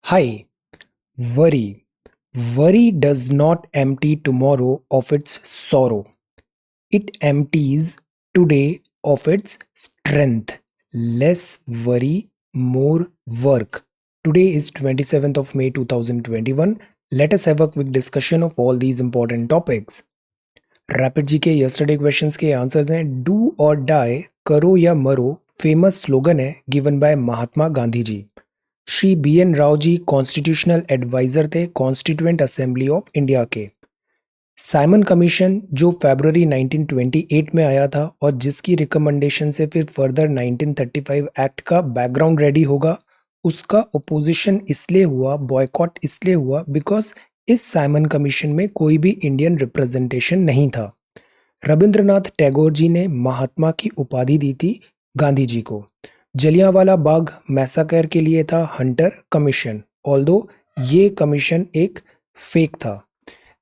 Hi, worry. Worry does not empty tomorrow of its sorrow. It empties today of its strength. Less worry, more work. Today is 27th of May 2021. Let us have a quick discussion of all these important topics. Rapid G K yesterday questions के answers हैं do और die करो या मरो famous slogan है given by Mahatma Gandhi ji. Shri B N Rau ji constitutional adviser थे constituent assembly of India के। Simon commission जो फरवरी 1928 में आया था और जिसकी रिकमेंडेशन से फिर फर्दर 1935 एक्ट का बैकग्राउंड रेडी होगा, उसका ओपोजिशन इसलिए हुआ, बॉयकॉट इसलिए हुआ बिकॉज इस साइमन कमीशन में कोई भी इंडियन रिप्रेजेंटेशन नहीं था। रविंद्रनाथ टैगोर जी ने महात्मा की उपाधि दी थी गांधी जी को। जलियांवाला बाग मैसाकर के लिए था हंटर कमीशन, ऑल्दो ये कमीशन एक फेक था।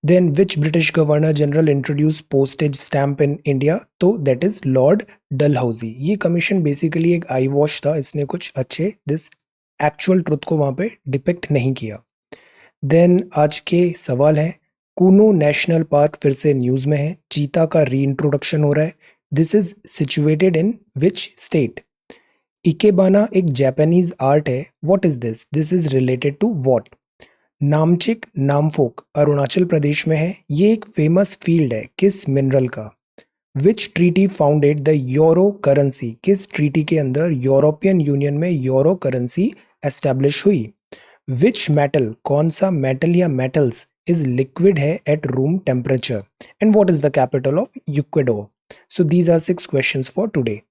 Then which British governor general introduce postage stamp in India, तो दैट इज लॉर्ड डलहौजी। ये कमीशन बेसिकली एक आई वॉश था, इसने कुछ अच्छे दिस एक्चुअल ट्रुथ को वहां पे डिपिक्ट नहीं किया। देन आज के सवाल हैं कूनो नेशनल पार्क फिर से न्यूज में है, चीता का री इंट्रोडक्शन हो रहा है। This is situated in which state? Ikebana एक जापानीज आर्ट है, what is this? This is related to what? Namchik Namphok Arunachal Pradesh में है, ये एक फेमस फील्ड है किस मिनरल का? Which treaty founded the euro currency? किस ट्रीटी के अंदर यूरोपियन यूनियन में यूरो करेंसी एस्टेब्लिश हुई? विच मेटल कौन सा मेटल या मेटल्स इज लिक्विड है at room temperature and what is the capital of Ecuador? So these are 6 questions for today.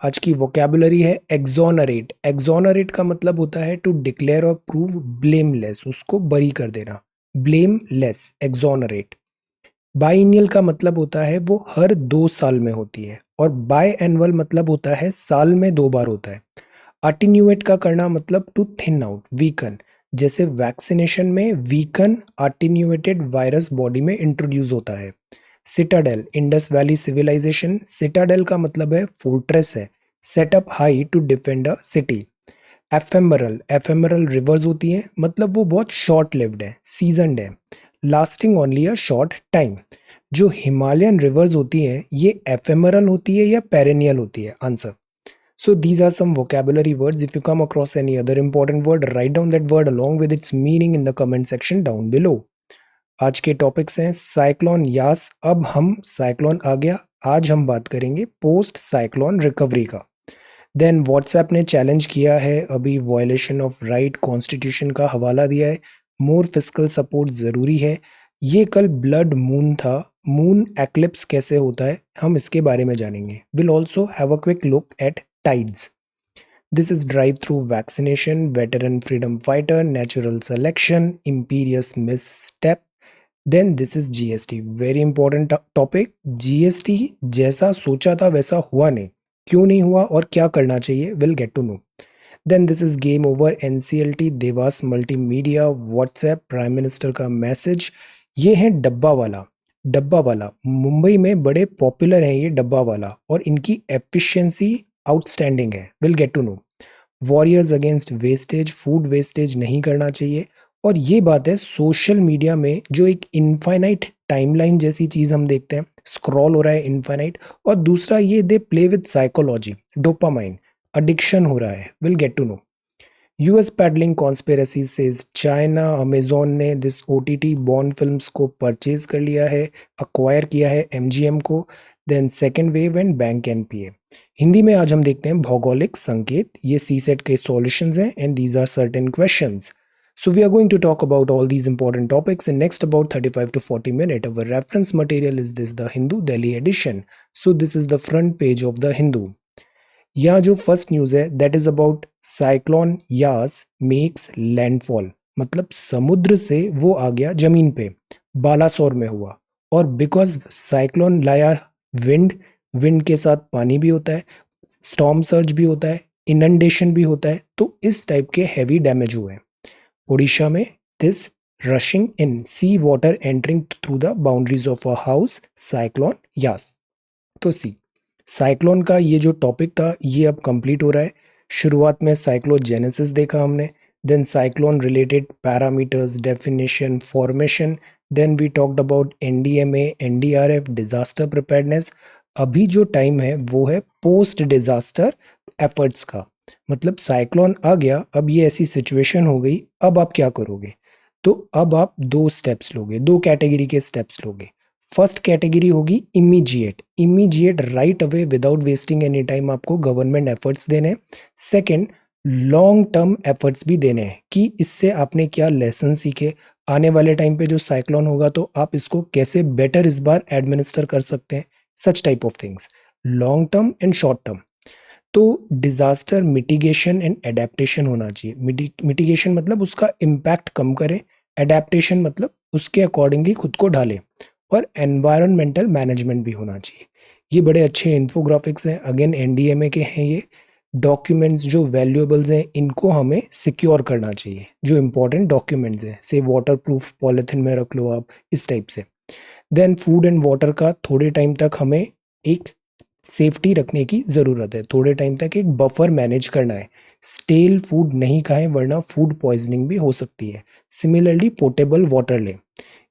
आज की वोकैबुलरी है एक्सोनरेट। एक्सोनरेट का मतलब होता है टू डिक्लेयर और प्रूव ब्लेमलेस, उसको बरी कर देना, ब्लेमलेस एक्सोनरेट। बाइनियल का मतलब होता है वो हर 2 साल में होती है और बाय एनुअल मतलब होता है साल में 2 बार होता है। अटेन्यूएट का करना मतलब टू थिन आउट, वीकन, जैसे वैक्सीनेशन में वीकन अटेन्यूएटेड वायरस बॉडी में इंट्रोड्यूस होता है। Citadel Indus valley civilisation, citadel का मतलब है फोर्ट्रेस है, setup high to defend a city. Ephemeral, ephemeral rivers होती हैं, मतलब वो बहुत शॉर्ट लिव्ड है, सीजनड है, lasting only a short time. जो हिमालयन रिवर्स होती हैं ये एफेमरल होती है या पेरेनियल होती है? Answer. So these are some vocabulary words. If you come across any other important word, write down that word along with its meaning in the comment section down below. आज के topics हैं cyclone Yaas. अब हम cyclone आ गया, आज हम बात करेंगे पोस्ट साइक्लोन रिकवरी का। देन व्हाट्सएप ने चैलेंज किया है, अभी वायलेशन ऑफ राइट कॉन्स्टिट्यूशन का हवाला दिया है, मोर फिजिकल सपोर्ट ज़रूरी है। ये कल ब्लड मून था, मून एक्लिप्स कैसे होता है हम इसके बारे में जानेंगे। Will also have a quick look at tides. This is drive through vaccination, veteran freedom fighter, natural selection, imperious misstep. Then this is GST. Very important topic. GST जैसा सोचा था वैसा हुआ नहीं, क्यों नहीं हुआ और क्या करना चाहिए, will get to know. Then this is game over NCLT, Devas multimedia, WhatsApp, prime minister का मैसेज। ये है डब्बा वाला। डब्बा वाला मुंबई में बड़े पॉपुलर हैं ये डब्बा वाला, और इनकी एफिशिएंसी आउटस्टैंडिंग है, will get to know. Warriors against wastage, food wastage नहीं करना चाहिए। और ये बात है सोशल मीडिया में जो एक इनफाइनाइट टाइमलाइन जैसी चीज हम देखते हैं, स्क्रॉल हो रहा है इनफाइनाइट, और दूसरा ये they play with psychology, dopamine, addiction हो रहा है, will get to know. US peddling conspiracy says China, Amazon ने दिस OTT बॉर्न फिल्म्स को परचेज कर लिया है, अक्वायर किया है MGM को। Then second wave and bank NPA। Hindi में आज हम देखते हैं भौगोलिक संकेत, ये CSET के सॉल्यूशंस हैं and these are certain questions. So we are going to talk about all these important topics in next about 35 to 40 minutes. Our reference material is this, the Hindu Delhi edition. So this is the front page of the Hindu. यहाँ जो first news है that is about cyclone Yaas makes landfall, मतलब समुद्र से वो आ गया जमीन पे, बालासोर में हुआ। और बिकॉज साइक्लोन लाया विंड, विंड के साथ पानी भी होता है, स्टॉर्म सर्ज भी होता है, इनंडेशन भी होता है, तो इस टाइप के हैवी डैमेज हुए हैं उड़ीसा में। This rushing in sea water entering through the boundaries of a house, cyclone Yaas. तो सी साइक्लोन का ये जो टॉपिक था ये अब कंप्लीट हो रहा है। शुरुआत में साइक्लोजेनेसिस देखा हमने, then cyclone related parameters, definition, formation, then we talked about NDMA, NDRF, disaster preparedness. अभी जो टाइम है वो है पोस्ट डिजास्टर एफर्ट्स का, मतलब साइक्लोन आ गया, अब ये ऐसी सिचुएशन हो गई, अब आप क्या करोगे? तो अब आप दो स्टेप्स लोगे, दो कैटेगरी के स्टेप्स लोगे। फर्स्ट कैटेगरी होगी immediate, immediate right away without wasting any time आपको गवर्नमेंट एफर्ट्स देने हैं। सेकेंड, लॉन्ग टर्म एफर्ट्स भी देने हैं कि इससे आपने क्या लेसन सीखे, आने वाले टाइम पे जो साइक्लोन होगा तो आप इसको कैसे बेटर इस बार एडमिनिस्टर कर सकते हैं, such type of things, long term and short term. तो डिजास्टर मिटिगेशन एंड एडेप्टेशन होना चाहिए। मिटिगेशन मतलब उसका इम्पैक्ट कम करे, एडेप्टेशन मतलब उसके अकॉर्डिंगली खुद को ढाले, और एनवायरमेंटल मैनेजमेंट भी होना चाहिए। ये बड़े अच्छे इन्फोग्राफिक्स हैं, अगेन एनडीएमए के हैं ये। डॉक्यूमेंट्स जो वैल्यूएबल्स हैं इनको हमें सिक्योर करना चाहिए, जो इंपॉर्टेंट डॉक्यूमेंट्स हैं, से वाटर प्रूफ पॉलिथिन में रख लो आप, इस टाइप से। देन फूड एंड वाटर का थोड़े टाइम तक हमें एक सेफ्टी रखने की ज़रूरत है, थोड़े टाइम तक एक बफर मैनेज करना है। स्टेल फूड नहीं खाएं वरना फूड पॉइजनिंग भी हो सकती है। सिमिलरली पोर्टेबल वाटर लें।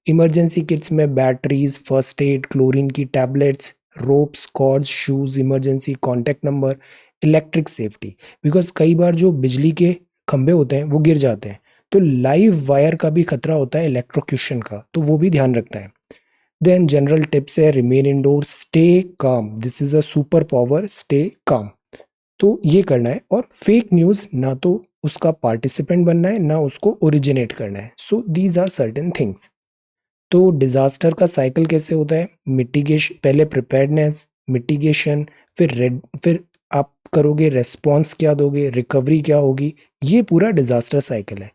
इमरजेंसी किट्स में बैटरीज, फर्स्ट एड, क्लोरीन की tablets, ropes, cords, shoes, emergency contact number, electric safety, because कई बार जो बिजली के खंभे होते हैं वो गिर जाते हैं, तो लाइव वायर का भी खतरा होता है, इलेक्ट्रोक्यूशन का, तो वो भी ध्यान रखना है। देन जनरल टिप्स है, remain indoor, stay calm, this is a super power, stay calm. तो ये करना है, और फेक न्यूज़ ना तो उसका पार्टिसिपेंट बनना है ना उसको ओरिजिनेट करना है। So these are certain things. तो डिजास्टर का साइकिल कैसे होता है? मिटिगेशन, पहले प्रिपेयर्डनेस, मिटिगेशन, फिर आप करोगे रेस्पॉन्स क्या दोगे, रिकवरी क्या होगी, ये पूरा डिजास्टर साइकिल है।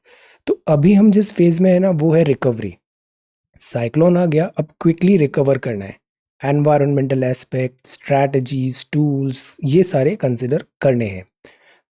तो अभी हम जिस फेज में है ना वो है रिकवरी। साइक्लोन आ गया, अब क्विकली रिकवर करना है। एनवायरमेंटल एस्पेक्ट, स्ट्रैटेजीज, टूल्स, ये सारे कंसिडर करने हैं।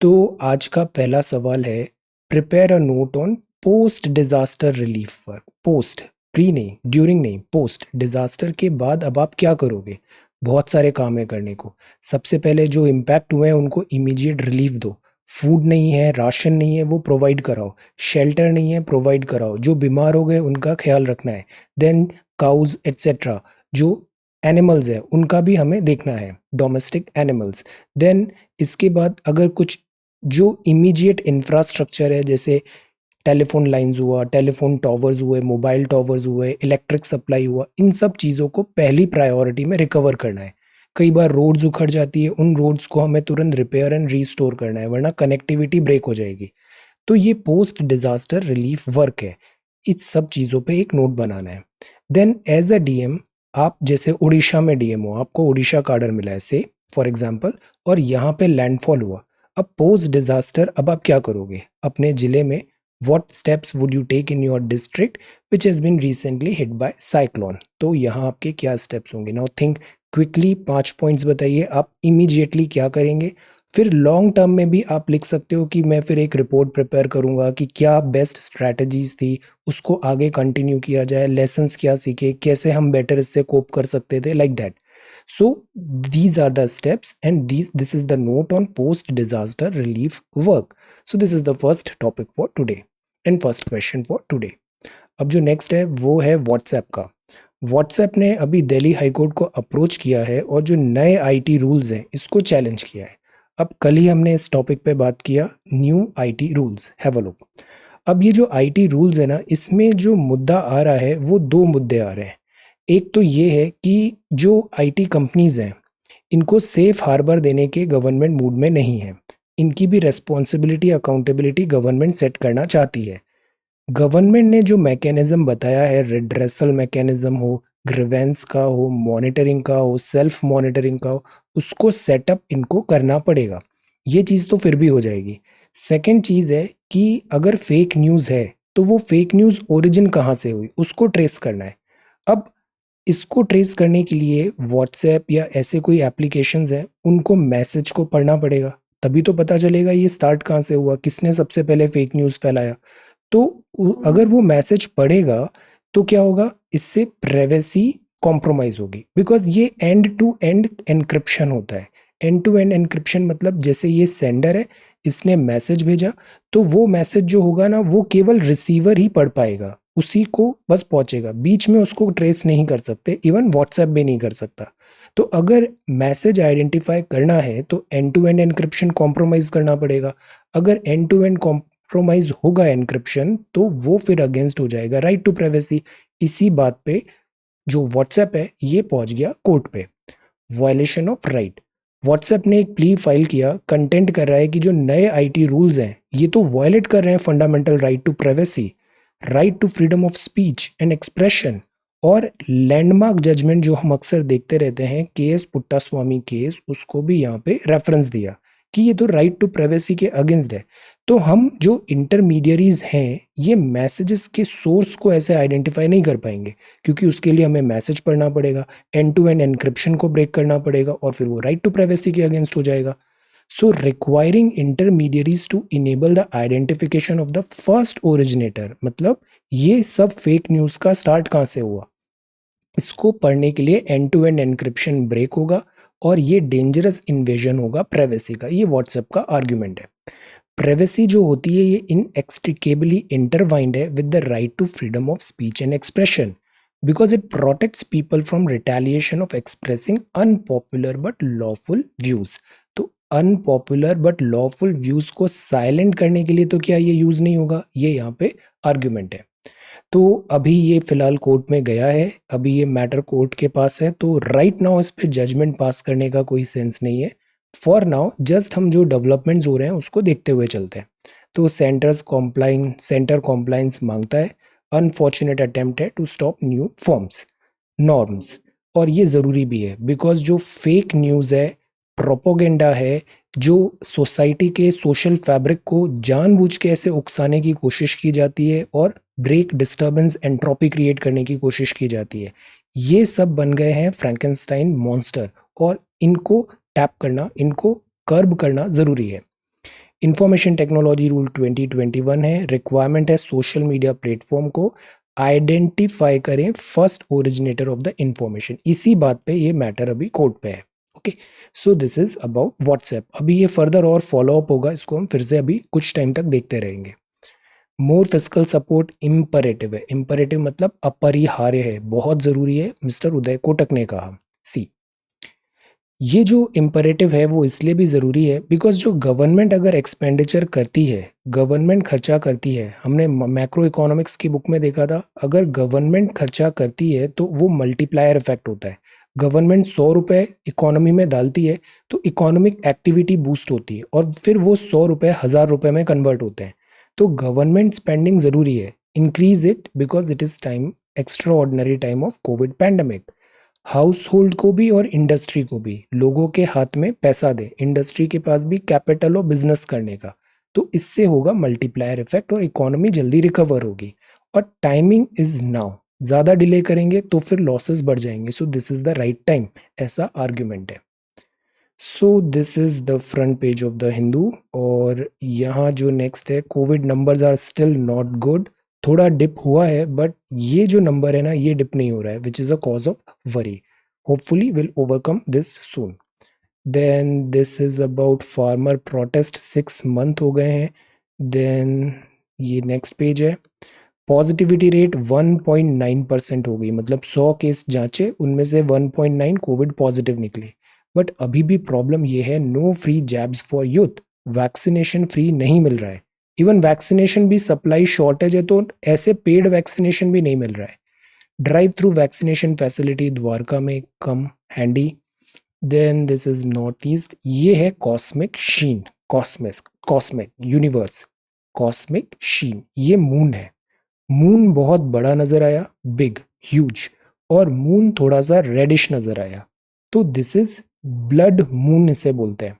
तो आज का पहला सवाल है, prepare a note on post disaster relief work. Post, pre नहीं, ड्यूरिंग नहीं, पोस्ट डिजास्टर के बाद अब आप क्या करोगे? बहुत सारे काम है करने को। सबसे पहले जो इम्पैक्ट हुए हैं उनको इमीडिएट रिलीफ दो। फूड नहीं है, राशन नहीं है, वो प्रोवाइड कराओ। शेल्टर नहीं है, प्रोवाइड कराओ। जो बीमार हो गए उनका ख्याल रखना है। देन काउज एट्सेट्रा, जो एनिमल्स है उनका भी हमें देखना है, डोमेस्टिक एनिमल्स। देन इसके बाद अगर कुछ जो इमीडिएट इंफ्रास्ट्रक्चर है, जैसे टेलीफोन लाइंस हुआ, टेलीफोन टॉवर्स हुए, मोबाइल टॉवर्स हुए, इलेक्ट्रिक सप्लाई हुआ, इन सब चीज़ों को पहली प्रायोरिटी में रिकवर करना है। कई बार रोड्स उखड़ जाती है, उन रोड्स को हमें तुरंत रिपेयर एंड रीस्टोर करना है, वरना कनेक्टिविटी ब्रेक हो जाएगी। तो ये पोस्ट डिजास्टर रिलीफ वर्क है, इस सब चीज़ों पे एक नोट बनाना है। देन एज अ डीएम, आप जैसे उड़ीसा में डीएम हो, आपको उड़ीसा का ऑर्डर मिला है से फॉर एग्जांपल, और यहाँ पे लैंडफॉल हुआ। अब पोस्ट डिजास्टर अब आप क्या करोगे अपने जिले में? What steps would you take in your district which has been recently hit by cyclone? तो यहाँ आपके क्या स्टेप्स होंगे? नाउ थिंक क्विकली, 5 पॉइंट्स बताइए आप इमीडिएटली क्या करेंगे। फिर लॉन्ग टर्म में भी आप लिख सकते हो कि मैं फिर एक रिपोर्ट प्रिपेयर करूंगा कि क्या बेस्ट स्ट्रैटेजीज थी, उसको आगे कंटिन्यू किया जाए, लेसन्स क्या सीखे, कैसे हम बेटर इससे कोप कर सकते थे, like that. So these are the steps and this is the note on post disaster relief work. So this is the first topic for today and first question for today. अब जो next है वो है WhatsApp का। WhatsApp ने अभी Delhi high court को approach किया है और जो नए आईटी रूल्स हैं इसको चैलेंज किया है। अब कल ही हमने इस टॉपिक पे बात किया, new IT rules, have a look. अब ये जो आईटी रूल्स है ना, इसमें जो मुद्दा आ रहा है वो दो मुद्दे आ रहे हैं। एक तो ये है कि जो आईटी कंपनीज हैं इनको सेफ हार्बर देने के गवर्नमेंट मूड में नहीं है। इनकी भी रेस्पॉन्सिबिलिटी, अकाउंटेबिलिटी गवर्नमेंट सेट करना चाहती है। गवर्नमेंट ने जो मैकेनिज्म बताया है, रिड्रेसल मैकेनिज्म हो, ग्रीवेंस का हो, मॉनिटरिंग का हो, सेल्फ मॉनिटरिंग का हो, उसको सेटअप इनको करना पड़ेगा। ये चीज़ तो फिर भी हो जाएगी। सेकंड चीज़ है कि अगर फेक न्यूज़ है तो वो फेक न्यूज़ ओरिजिन कहाँ से हुई उसको ट्रेस करना है। अब इसको ट्रेस करने के लिए व्हाट्सएप या ऐसे कोई एप्लीकेशंस हैं उनको मैसेज को पढ़ना पड़ेगा, तभी तो पता चलेगा ये स्टार्ट कहाँ से हुआ, किसने सबसे पहले फेक न्यूज़ फैलाया। तो अगर वो मैसेज पढ़ेगा तो क्या होगा, इससे प्राइवेसी कॉम्प्रोमाइज होगी, बिकॉज ये एंड टू एंड एनक्रिप्शन होता है। एंड टू एंड एनक्रिप्शन मतलब जैसे ये सेंडर है, इसने मैसेज भेजा, तो वो मैसेज जो होगा ना वो केवल रिसीवर ही पढ़ पाएगा, उसी को बस पहुंचेगा, बीच में उसको ट्रेस नहीं कर सकते, इवन व्हाट्सएप भी नहीं कर सकता। तो अगर मैसेज आइडेंटिफाई करना है तो end to end encryption compromise करना पड़ेगा। अगर एंड टू एंड कॉम्प्रोमाइज होगा एन्क्रिप्शन तो वो फिर अगेंस्ट हो जाएगा राइट टू प्राइवेसी। इसी बात पे जो व्हाट्सएप है ये पहुंच गया कोर्ट पे। वायलेशन ऑफ राइट, व्हाट्सएप ने एक प्ली फाइल किया, कंटेंट कर रहा है कि जो नए आईटी रूल्स हैं ये तो वायलेट कर रहे हैं fundamental right to privacy, right to freedom of speech and expression. और लैंडमार्क जजमेंट जो हम अक्सर देखते रहते हैं, केएस पुट्टास्वामी केस, उसको भी यहाँ पे रेफरेंस दिया कि ये तो राइट टू प्राइवेसी के अगेंस्ट है। तो हम जो इंटरमीडियरीज हैं ये मैसेजेस के सोर्स को ऐसे आइडेंटिफाई नहीं कर पाएंगे, क्योंकि उसके लिए हमें मैसेज पढ़ना पड़ेगा, एंड टू एंड एन्क्रिप्शन को ब्रेक करना पड़ेगा, और फिर वो राइट टू प्राइवेसी के अगेंस्ट हो जाएगा। So requiring intermediaries to enable the identification of the first originator, मतलब ये सब फेक न्यूज का स्टार्ट कहाँ से हुआ, इसको पढ़ने के लिए end to end encryption break होगा, और ये डेंजरस इन्वेजन होगा प्राइवेसी का। ये व्हाट्सएप का आर्ग्यूमेंट है। प्राइवेसी जो होती है ये इनएक्सट्रिकेबली इंटरवाइंड है with the right to freedom of speech and expression, because it protects people from retaliation of expressing unpopular but lawful views. तो अनपॉपुलर बट लॉफुल व्यूज को साइलेंट करने के लिए तो क्या ये यूज नहीं होगा, ये यहाँ पे आर्ग्यूमेंट है। तो अभी ये फिलहाल कोर्ट में गया है, अभी ये मैटर कोर्ट के पास है, तो राइट नाउ इस पे जजमेंट पास करने का कोई सेंस नहीं है। फॉर नाउ जस्ट हम जो डेवलपमेंट्स हो रहे हैं उसको देखते हुए चलते हैं। तो सेंटर कॉम्प्लाइंस मांगता है, अनफॉर्चुनेट अटेम्प्ट है to stop new forms norms. और ये ज़रूरी भी है बिकॉज जो फेक न्यूज़ है, प्रोपोगेंडा है, जो सोसाइटी के सोशल फैब्रिक को जानबूझ के ऐसे उकसाने की कोशिश की जाती है और ब्रेक, डिस्टर्बेंस, एंट्रोपी क्रिएट करने की कोशिश की जाती है, ये सब बन गए हैं फ्रैंकेनस्टाइन मॉन्स्टर, और इनको टैप करना, इनको कर्ब करना ज़रूरी है। इंफॉर्मेशन टेक्नोलॉजी रूल 2021 है, रिक्वायरमेंट है सोशल मीडिया प्लेटफॉर्म को आइडेंटिफाई करें first originator of the information. इसी बात पे ये मैटर अभी कोर्ट पे है। Okay, so this is about WhatsApp. अभी ये फर्दर और फॉलो अप होगा, इसको हम फिर से अभी कुछ टाइम तक देखते रहेंगे। मोर फिजिकल सपोर्ट इम्परेटिव है, इम्परेटिव मतलब अपरिहार्य है, बहुत जरूरी है, मिस्टर उदय कोटक ने कहा। सी, ये जो इम्परेटिव है वो इसलिए भी ज़रूरी है बिकॉज जो गवर्नमेंट अगर एक्सपेंडिचर करती है, गवर्नमेंट खर्चा करती है, हमने मैक्रो इकोनॉमिक्स की बुक में देखा था, अगर गवर्नमेंट खर्चा करती है तो वो मल्टीप्लायर इफेक्ट होता है। गवर्नमेंट 100 रुपये इकोनॉमी में डालती है तो इकोनॉमिक एक्टिविटी बूस्ट होती है, और फिर वो 100 रुपये 1000 रुपये में कन्वर्ट होते हैं। तो गवर्नमेंट स्पेंडिंग ज़रूरी है, increase it because it is time, extra ordinary time of Covid pandemic. House hold को भी और इंडस्ट्री को भी, लोगों के हाथ में पैसा दे, इंडस्ट्री के पास भी कैपिटल हो बिजनेस करने का, तो इससे होगा मल्टीप्लायर इफेक्ट और इकोनॉमी जल्दी रिकवर होगी। और टाइमिंग इज नाउ, ज़्यादा डिले करेंगे तो फिर लॉसेस बढ़ जाएंगे, so this is the right time, ऐसा आर्ग्यूमेंट है। So this is the front page of the Hindu, और यहाँ जो नेक्स्ट है, Covid numbers are still not good, थोड़ा डिप हुआ है बट ये जो नंबर है ना ये डिप नहीं हो रहा है, which is a cause of worry. Hopefully will overcome this soon. Then this is about farmer protest, 6 month हो गए हैं। देन ये नेक्स्ट पेज है, पॉजिटिविटी रेट 1.9% हो गई, मतलब 100 केस जांचे उनमें से 1.9 कोविड पॉजिटिव निकले। बट अभी भी प्रॉब्लम ये है, no free jabs for youth, vaccination free नहीं मिल रहा है, इवन वैक्सीनेशन भी सप्लाई शॉर्टेज है, तो ऐसे पेड वैक्सीनेशन भी नहीं मिल रहा है। Drive through vaccination facility Dwarka में come handy. Then this is north east, ये है cosmic sheen, cosmic universe, cosmic sheen, ये मून है। मून बहुत बड़ा नजर आया, बिग, ह्यूज, और मून थोड़ा सा रेडिश नजर आया, तो दिस इज ब्लड मून इसे बोलते हैं।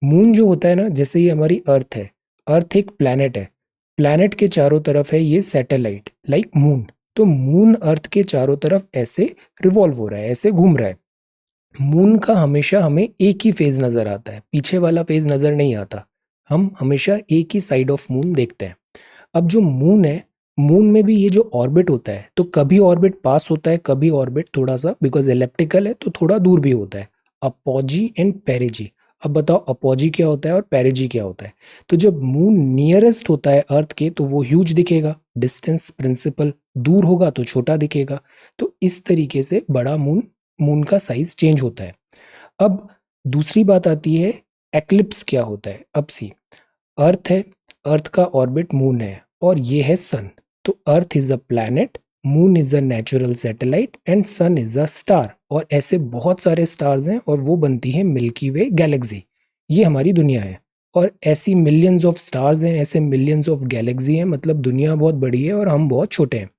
मून जो होता है ना, जैसे ये हमारी अर्थ है, अर्थ एक प्लैनेट है, प्लैनेट के चारों तरफ है ये सैटेलाइट लाइक मून, तो मून अर्थ के चारों तरफ ऐसे रिवॉल्व हो रहा है, ऐसे घूम रहा है। मून का हमेशा हमें एक ही फेज नजर आता है, पीछे वाला फेज नजर नहीं आता, हम हमेशा एक ही साइड ऑफ मून देखते हैं। अब जो मून है, मून में भी ये जो ऑर्बिट होता है, तो कभी ऑर्बिट पास होता है, कभी ऑर्बिट थोड़ा सा, बिकॉज एलिप्टिकल है तो थोड़ा दूर भी होता है, अपॉजी एंड पेरिजी। अब बताओ अपोजी क्या होता है और पेरिजी क्या होता है। तो जब मून नियरेस्ट होता है अर्थ के तो वो ह्यूज दिखेगा, डिस्टेंस प्रिंसिपल, दूर होगा तो छोटा दिखेगा। तो इस तरीके से बड़ा मून, मून का साइज चेंज होता है। अब दूसरी बात आती है एक्लिप्स क्या होता है। अब सी, अर्थ है, अर्थ का ऑर्बिट मून है और ये है सन। तो earth is a planet, moon is a natural satellite and sun is a star. और ऐसे बहुत सारे स्टार्स हैं और वो बनती है मिल्की वे गैलेक्सी। ये हमारी दुनिया है और ऐसी मिलियंस ऑफ स्टार्स हैं, ऐसे मिलियंस ऑफ गैलेक्सी हैं, मतलब दुनिया बहुत बड़ी है और हम बहुत छोटे हैं।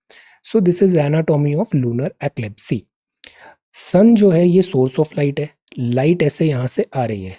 So this is anatomy of lunar eclipse. Sun जो है ये सोर्स ऑफ लाइट है, लाइट ऐसे यहाँ से आ रही है।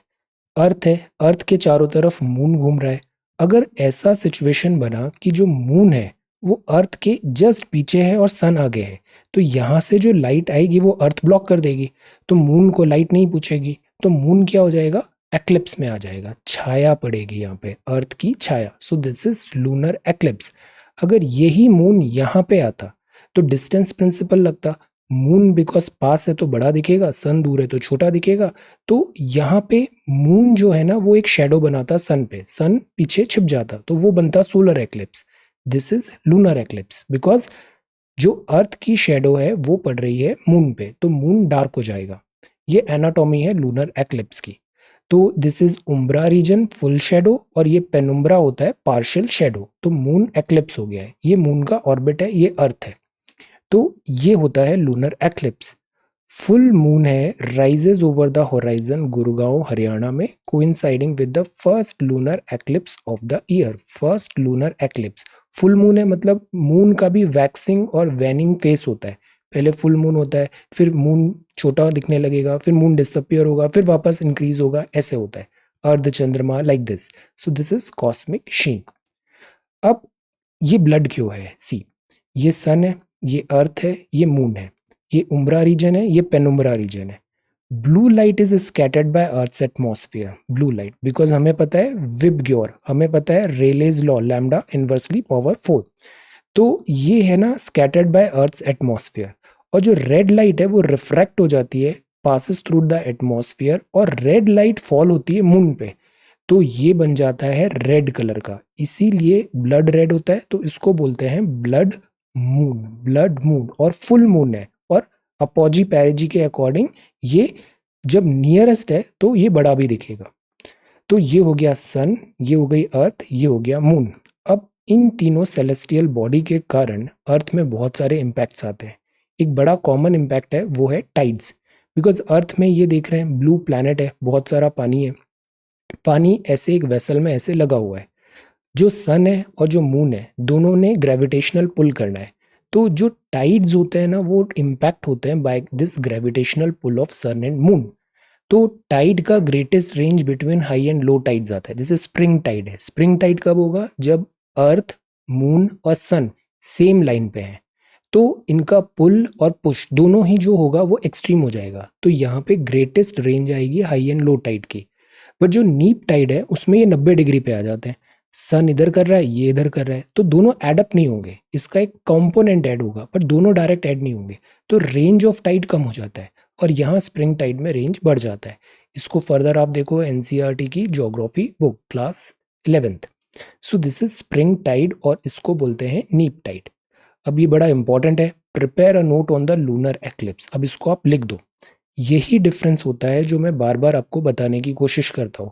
अर्थ है, अर्थ के चारों तरफ मून घूम रहा है। अगर ऐसा सिचुएशन बना कि जो मून है वो अर्थ के जस्ट पीछे है और सन आगे है, तो यहाँ से जो लाइट आएगी वो अर्थ ब्लॉक कर देगी, तो मून को लाइट नहीं पूछेगी। तो मून क्या हो जाएगा, एक्लिप्स में आ जाएगा, छाया पड़ेगी यहाँ पे, अर्थ की छाया। So this is lunar eclipse. अगर यही मून यहाँ पे आता तो डिस्टेंस प्रिंसिपल लगता, मून बिकॉज पास है तो बड़ा दिखेगा, सन दूर है तो छोटा दिखेगा। तो यहाँ पे मून जो है ना वो एक शेडो बनाता सन पे, सन पीछे छिप जाता, तो वो बनता solar eclipse. This is lunar eclipse because जो अर्थ की शेडो है वो पड़ रही है मून पे, तो मून डार्क हो जाएगा। ये एनाटॉमी है लूनर एक्लिप्स की। तो this is umbra region full shadow और ये पेनुम्ब्रा होता है पार्शियल शेडो। तो मून एक्लिप्स हो गया है, ये मून का ऑर्बिट है, ये अर्थ है। तो ये होता है लूनर एक्लिप्स। फुल मून है, rises over the horizon Gurgaon Haryana में, coinciding with the first lunar eclipse of the year. First lunar eclipse, full moon है मतलब मून का भी वैक्सिंग और वैनिंग फेस होता है। पहले फुल मून होता है, फिर मून छोटा दिखने लगेगा, फिर मून डिसअपियर होगा, फिर वापस इंक्रीज होगा, ऐसे होता है अर्ध चंद्रमा like this. So this is cosmic sheen. अब ये ब्लड क्यों है, सी, ये सन है, ये अर्थ है, ये मून है, ये उम्ब्रा रीजन है, ये पेनुम्ब्रा रीजन है। Blue light is scattered by earth's atmosphere. Blue light because हमें पता है विबग्योर, हमें पता है Rayleigh's law, lambda inversely power 4। तो ये है ना स्कैटर्ड बाय अर्थ्स एटमॉस्फेयर। और जो रेड लाइट है वो रिफ्रैक्ट हो जाती है, पासिस थ्रू द एटमॉस्फेयर, और रेड लाइट फॉल होती है मून पे, तो ये बन जाता है रेड कलर का, इसीलिए ब्लड रेड होता है। तो इसको बोलते हैं ब्लड मून, ब्लड मून। और फुल मून है, और अपोजी पैरेजी के अकॉर्डिंग ये जब नियरेस्ट है तो ये बड़ा भी दिखेगा। तो ये हो गया सन, ये हो गई अर्थ, ये हो गया मून। अब इन तीनों सेलेस्टियल बॉडी के कारण अर्थ में बहुत सारे इम्पैक्ट्स आते हैं। एक बड़ा कॉमन इम्पैक्ट है वो है टाइड्स। बिकॉज अर्थ में ये देख रहे हैं ब्लू प्लैनेट है, बहुत सारा पानी है, पानी ऐसे एक वेसल में ऐसे लगा हुआ है। जो सन है और जो मून है दोनों ने ग्रेविटेशनल पुल करना है, तो जो टाइड्स होते हैं ना वो इम्पैक्ट होते हैं by this gravitational pull of sun and moon. तो टाइड का greatest range between high and low tides आता है। जैसे स्प्रिंग टाइड है, स्प्रिंग टाइड कब होगा, जब अर्थ, मून और सन सेम लाइन पे है, तो इनका पुल और पुश दोनों ही जो होगा वो एक्सट्रीम हो जाएगा। तो यहाँ पे ग्रेटेस्ट रेंज आएगी हाई एंड लो टाइड की। बट जो नीप टाइड है उसमें ये 90 डिग्री पे आ जाते हैं, सन इधर कर रहा है, ये इधर कर रहा है, तो दोनों एड अप नहीं होंगे, इसका एक कंपोनेंट ऐड होगा पर दोनों डायरेक्ट ऐड नहीं होंगे। तो रेंज ऑफ टाइड कम हो जाता है और यहाँ स्प्रिंग टाइड में रेंज बढ़ जाता है। इसको फर्दर आप देखो एनसीईआरटी की geography book class 11th। So this is spring tide और इसको बोलते हैं नीप टाइड। अब ये बड़ा इंपॉर्टेंट है, prepare a note on the lunar eclipse. अब इसको आप लिख दो। यही डिफरेंस होता है जो मैं बार बार आपको बताने की कोशिश करता हूँ।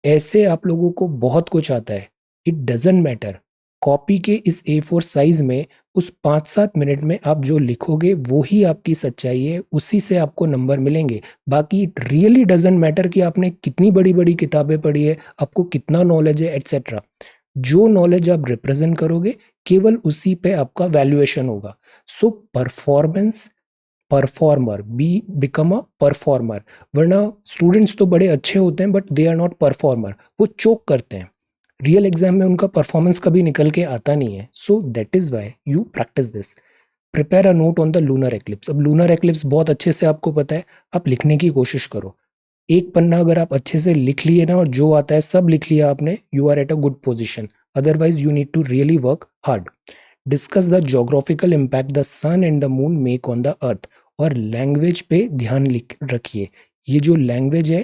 ऐसे आप लोगों को बहुत कुछ आता है, इट डजेंट मैटर। कॉपी के इस A4 साइज में उस 5-7 मिनट में आप जो लिखोगे वो ही आपकी सच्चाई है, उसी से आपको नंबर मिलेंगे। बाकी इट रियली डजेंट मैटर कि आपने कितनी बड़ी बड़ी किताबें पढ़ी है, आपको कितना नॉलेज है एटसेट्रा। जो नॉलेज आप रिप्रेजेंट करोगे केवल उसी पे आपका वैल्यूएशन होगा। So performance, performer, be become a performer. वरना स्टूडेंट्स तो बड़े अच्छे होते हैं but they are not performer, वो चोक करते हैं, रियल एग्जाम में उनका परफॉर्मेंस कभी निकल के आता नहीं है। सो that is why you practice this. Prepare a note on the lunar eclipse. अब लूनर एक्लिप्स बहुत अच्छे से आपको पता है, आप लिखने की कोशिश करो। एक पन्ना अगर आप अच्छे से लिख लिए ना और जो आता है सब लिख लिया आपने, you are at a good position. Otherwise you need to really work hard. Discuss the geographical impact the sun and the moon make on the earth. और लैंग्वेज पे ध्यान लिख रखिए। ये जो लैंग्वेज है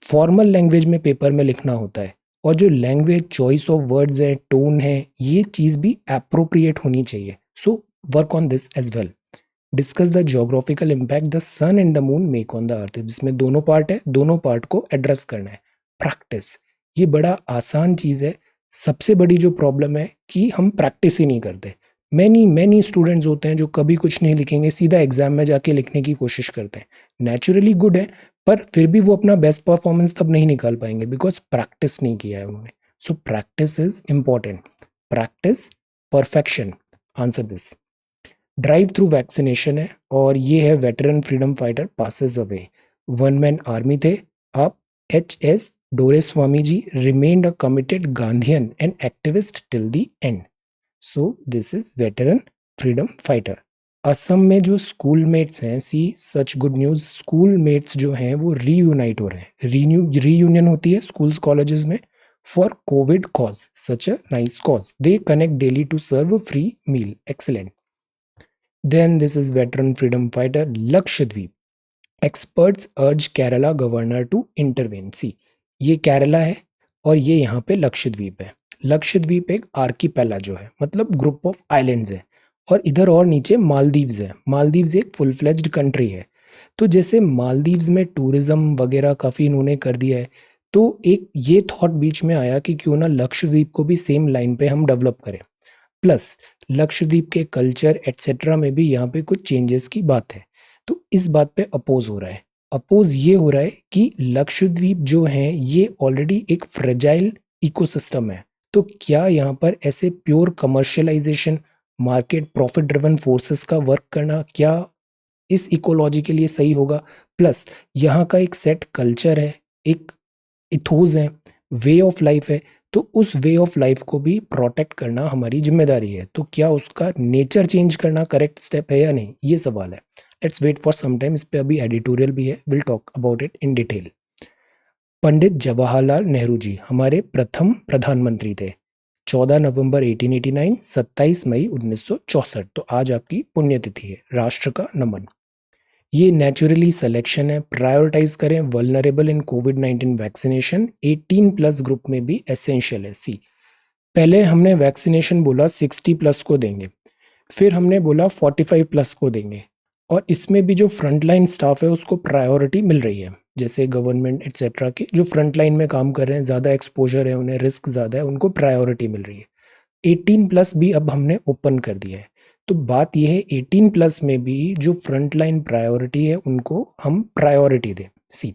फॉर्मल लैंग्वेज में पेपर में लिखना होता है, और जो लैंग्वेज चॉइस ऑफ वर्ड्स है, टोन है, ये चीज़ भी अप्रोप्रिएट होनी चाहिए. So work on this as well. Discuss the geographical impact the sun and the moon make on the earth. जिसमें दोनों पार्ट है, दोनों पार्ट को एड्रेस करना है. प्रैक्टिस, ये बड़ा आसान चीज़ है. सबसे बड़ी जो प्रॉब्लम है कि हम प्रैक्टिस ही नहीं करते. मैनी मैनी स्टूडेंट्स होते हैं जो कभी कुछ नहीं लिखेंगे, सीधा एग्जाम में जाके लिखने की कोशिश करते हैं. नेचुरली गुड है, पर फिर भी वो अपना बेस्ट परफॉर्मेंस तब नहीं निकाल पाएंगे बिकॉज प्रैक्टिस नहीं किया है उन्होंने. So practice is important. Practice, perfection. Answer this. Drive through vaccination है, और ये है veteran freedom fighter passes away. One man army थे आप. H.S. Doreswamy ji remained a committed Gandhian and activist till the end. So this is veteran freedom fighter. Assam में जो school mates हैं, see such good news, school mates जो हैं वो reunite हो रहे हैं. रीयूनियन होती है स्कूल्स कॉलेजेस में for Covid cause. Such a nice cause. They connect daily to serve free meal. Excellent. Then this is veteran freedom fighter Lakshadweep. Experts urge Kerala governor to intervene. See, ये केरला है और ये यहाँ पे लक्षद्वीप है. लक्षद्वीप एक archipelago है, मतलब ग्रुप ऑफ आइलैंड्स है, और इधर और नीचे मालदीव्स है. मालदीव्स एक फुल फ्लेज्ड कंट्री है. तो जैसे मालदीव्स में टूरिज्म वगैरह काफ़ी इन्होंने कर दिया है, तो एक ये थॉट बीच में आया कि क्यों ना लक्षद्वीप को भी सेम लाइन पे हम डेवलप करें. प्लस लक्षद्वीप के कल्चर एटसेट्रा में भी यहाँ पे कुछ चेंजेस की बात है. तो इस बात पे अपोज हो रहा है. अपोज ये हो रहा है कि लक्षद्वीप जो है ये ऑलरेडी एक फ्रेजाइल इकोसिस्टम है. तो क्या यहाँ पर ऐसे pure commercialisation, market profit driven forces का वर्क करना क्या इस इकोलॉजी के लिए सही होगा? प्लस यहाँ का एक सेट कल्चर है, एक इथोस है, वे ऑफ लाइफ है. तो उस वे ऑफ लाइफ को भी प्रोटेक्ट करना हमारी जिम्मेदारी है. तो क्या उसका नेचर चेंज करना करेक्ट स्टेप है या नहीं, ये सवाल है. Let's wait for some time. इस पे अभी एडिटोरियल भी है, will talk about it in detail. Pandit Jawaharlal Nehru ji हमारे प्रथम प्रधानमंत्री थे. 14 नवंबर 1889, 27 मई 1964. तो आज आपकी पुण्यतिथि है. राष्ट्र का नमन. ये नेचुरली सिलेक्शन है. प्रायोरिटाइज करें वल्नरेबल इन कोविड-19 वैक्सीनेशन. 18 प्लस ग्रुप में भी एसेंशियल है. सी, पहले हमने वैक्सीनेशन बोला 60 प्लस को देंगे, फिर हमने बोला 45 प्लस को देंगे, और इसमें भी जो फ्रंटलाइन स्टाफ है उसको प्रायोरिटी मिल रही है. जैसे गवर्नमेंट एटसेट्रा के जो फ्रंट लाइन में काम कर रहे हैं, ज़्यादा एक्सपोजर है, उन्हें रिस्क ज़्यादा है, उनको प्रायोरिटी मिल रही है. 18 प्लस भी अब हमने ओपन कर दिया है. तो बात यह है 18 प्लस में भी जो फ्रंट लाइन प्रायोरिटी है उनको हम प्रायोरिटी दें. सी,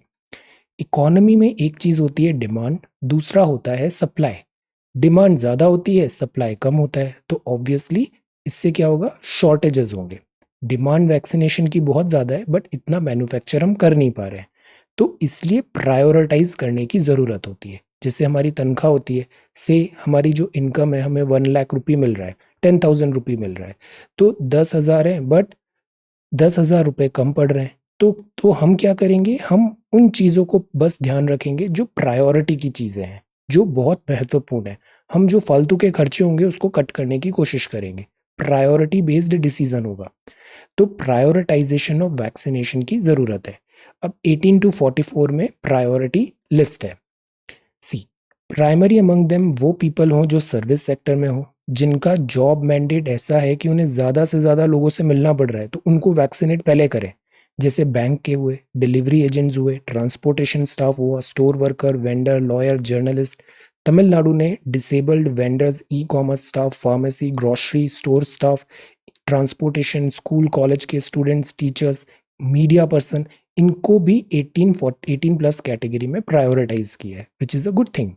इकोनॉमी में एक चीज़ होती है डिमांड, दूसरा होता है सप्लाई. डिमांड ज़्यादा होती है, सप्लाई कम होता है, तो ऑब्वियसली इससे क्या होगा, शॉर्टेजेस होंगे. डिमांड वैक्सीनेशन की बहुत ज़्यादा है, बट इतना मैन्युफैक्चर हम कर नहीं पा रहे हैं. तो इसलिए प्रायोरिटाइज करने की ज़रूरत होती है. जैसे हमारी तनख्वाह होती है, से हमारी जो इनकम है, हमें 1 लाख रुपये मिल रहा है, 10,000 रुपये मिल रहा है, तो 10,000 है, बट 10,000 रुपये कम पड़ रहे हैं. तो हम क्या करेंगे, हम उन चीज़ों को बस ध्यान रखेंगे जो प्रायोरिटी की चीज़ें हैं, जो बहुत महत्वपूर्ण है. हम जो फालतू के खर्चे होंगे उसको कट करने की कोशिश करेंगे. प्रायोरिटी बेस्ड डिसीजन होगा. तो प्रायोरिटाइजेशन ऑफ वैक्सीनेशन की ज़रूरत है. अब 18 टू 44 में प्रायोरिटी लिस्ट है. सी, प्राइमरी अमंग देम वो पीपल हों जो सर्विस सेक्टर में हो, जिनका जॉब मैंडेट ऐसा है कि उन्हें ज़्यादा से ज़्यादा लोगों से मिलना पड़ रहा है, तो उनको वैक्सीनेट पहले करें. जैसे बैंक के हुए, डिलीवरी एजेंट्स हुए, ट्रांसपोर्टेशन स्टाफ हुआ, store worker, vendor, lawyer, journalist. Tamil Nadu ने disabled vendors, e commerce staff, pharmacy, grocery store staff, transportation, school college के स्टूडेंट्स, टीचर्स, मीडिया पर्सन, इनको भी 18 प्लस कैटेगरी में प्रायोरिटाइज किया है, which is a good thing.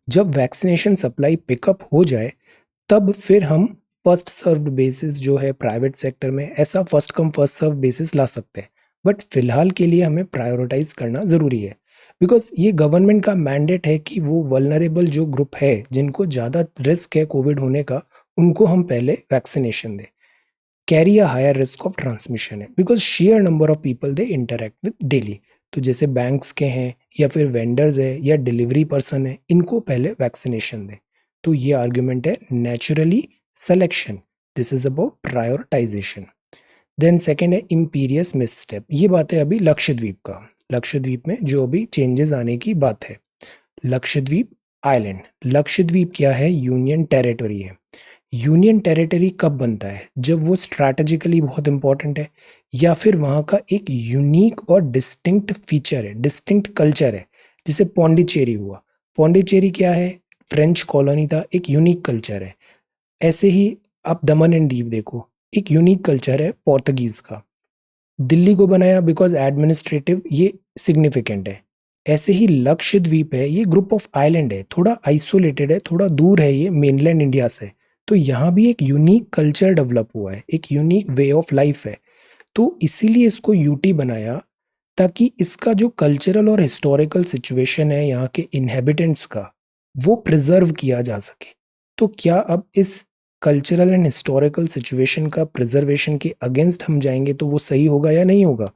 जब vaccination supply pick up हो जाए तब फिर हम फर्स्ट सर्व्ड बेसिस जो है प्राइवेट सेक्टर में, ऐसा first come first serve basis ला सकते हैं. बट फिलहाल के लिए हमें प्रायोरिटाइज करना ज़रूरी है, बिकॉज ये गवर्नमेंट का मैंडेट है कि वो वल्नरेबल जो ग्रुप है, जिनको ज़्यादा रिस्क है कोविड होने का, उनको हम पहले वैक्सीनेशन दें. Carry a higher risk of transmission है, because sheer number of people they interact with daily. तो जैसे बैंक्स के हैं, या फिर वेंडर्स है, या डिलीवरी पर्सन है, इनको पहले वैक्सीनेशन दें. तो ये आर्ग्यूमेंट है naturally selection. This is about prioritization. Then second है इम्पीरियस मिसस्टेप. ये बात है अभी लक्षद्वीप का. लक्षद्वीप में जो अभी चेंजेस आने की बात है। लक्षद्वीप आइलैंड, लक्षद्वीप क्या है? यूनियन टेरिटरी है। यूनियन टेरिटरी कब बनता है? जब वो स्ट्रैटेजिकली बहुत इंपॉर्टेंट है, या फिर वहाँ का एक यूनिक और डिस्टिंक्ट फीचर है, डिस्टिंक्ट कल्चर है। जैसे पौंडीचेरी हुआ, पौंडीचेरी क्या है? फ्रेंच कॉलोनी था, एक यूनिक कल्चर है। ऐसे ही आप दमन एंड दीव देखो, एक यूनिक कल्चर है पोर्तुगीज का। दिल्ली को बनाया बिकॉज एडमिनिस्ट्रेटिव ये सिग्निफिकेंट है। ऐसे ही लक्षद्वीप है, ये ग्रुप ऑफ आइलैंड है, थोड़ा आइसोलेटेड है, थोड़ा दूर है ये मेनलैंड इंडिया से। तो यहाँ भी एक यूनिक कल्चर डेवलप हुआ है, एक यूनिक वे ऑफ लाइफ है। तो इसीलिए इसको यूटी बनाया, ताकि इसका जो कल्चरल और हिस्टोरिकल सिचुएशन है यहाँ के इनहेबिटेंट्स का, वो प्रिजर्व किया जा सके। तो क्या अब इस कल्चरल एंड हिस्टोरिकल सिचुएशन का प्रिजर्वेशन के अगेंस्ट हम जाएंगे तो वो सही होगा या नहीं होगा?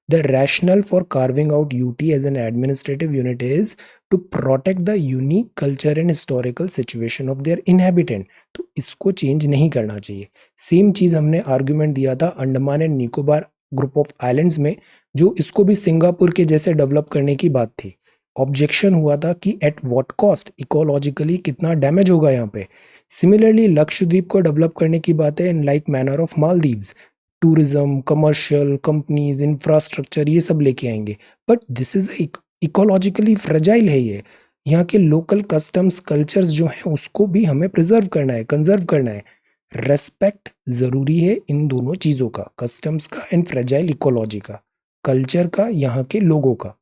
The rationale for carving out UT as an administrative unit is to protect the unique culture and historical situation of their inhabitant। तो इसको चेंज नहीं करना चाहिए। सेम चीज हमने आर्गुमेंट दिया था Andaman and Nicobar group of islands में, जो इसको भी सिंगापुर के जैसे डेवलप करने की बात थी। ऑब्जेक्शन हुआ था कि एट व्हाट कॉस्ट, इकोलॉजिकली कितना डैमेज होगा यहाँ पे। सिमिलरली लक्षद्वीप को डेवलप करने की बात है in like manner of Maldives, tourism, commercial companies, infrastructure, ये सब लेके आएंगे। But this is ecologically fragile है ये। यहाँ के लोकल कस्टम्स कल्चर्स जो हैं उसको भी हमें प्रिजर्व करना है, कंजर्व करना है। रेस्पेक्ट जरूरी है इन दोनों चीजों का, कस्टम्स का एंड फ्रेजाइल इकोलॉजी का, कल्चर का, यहाँ के लोगों का।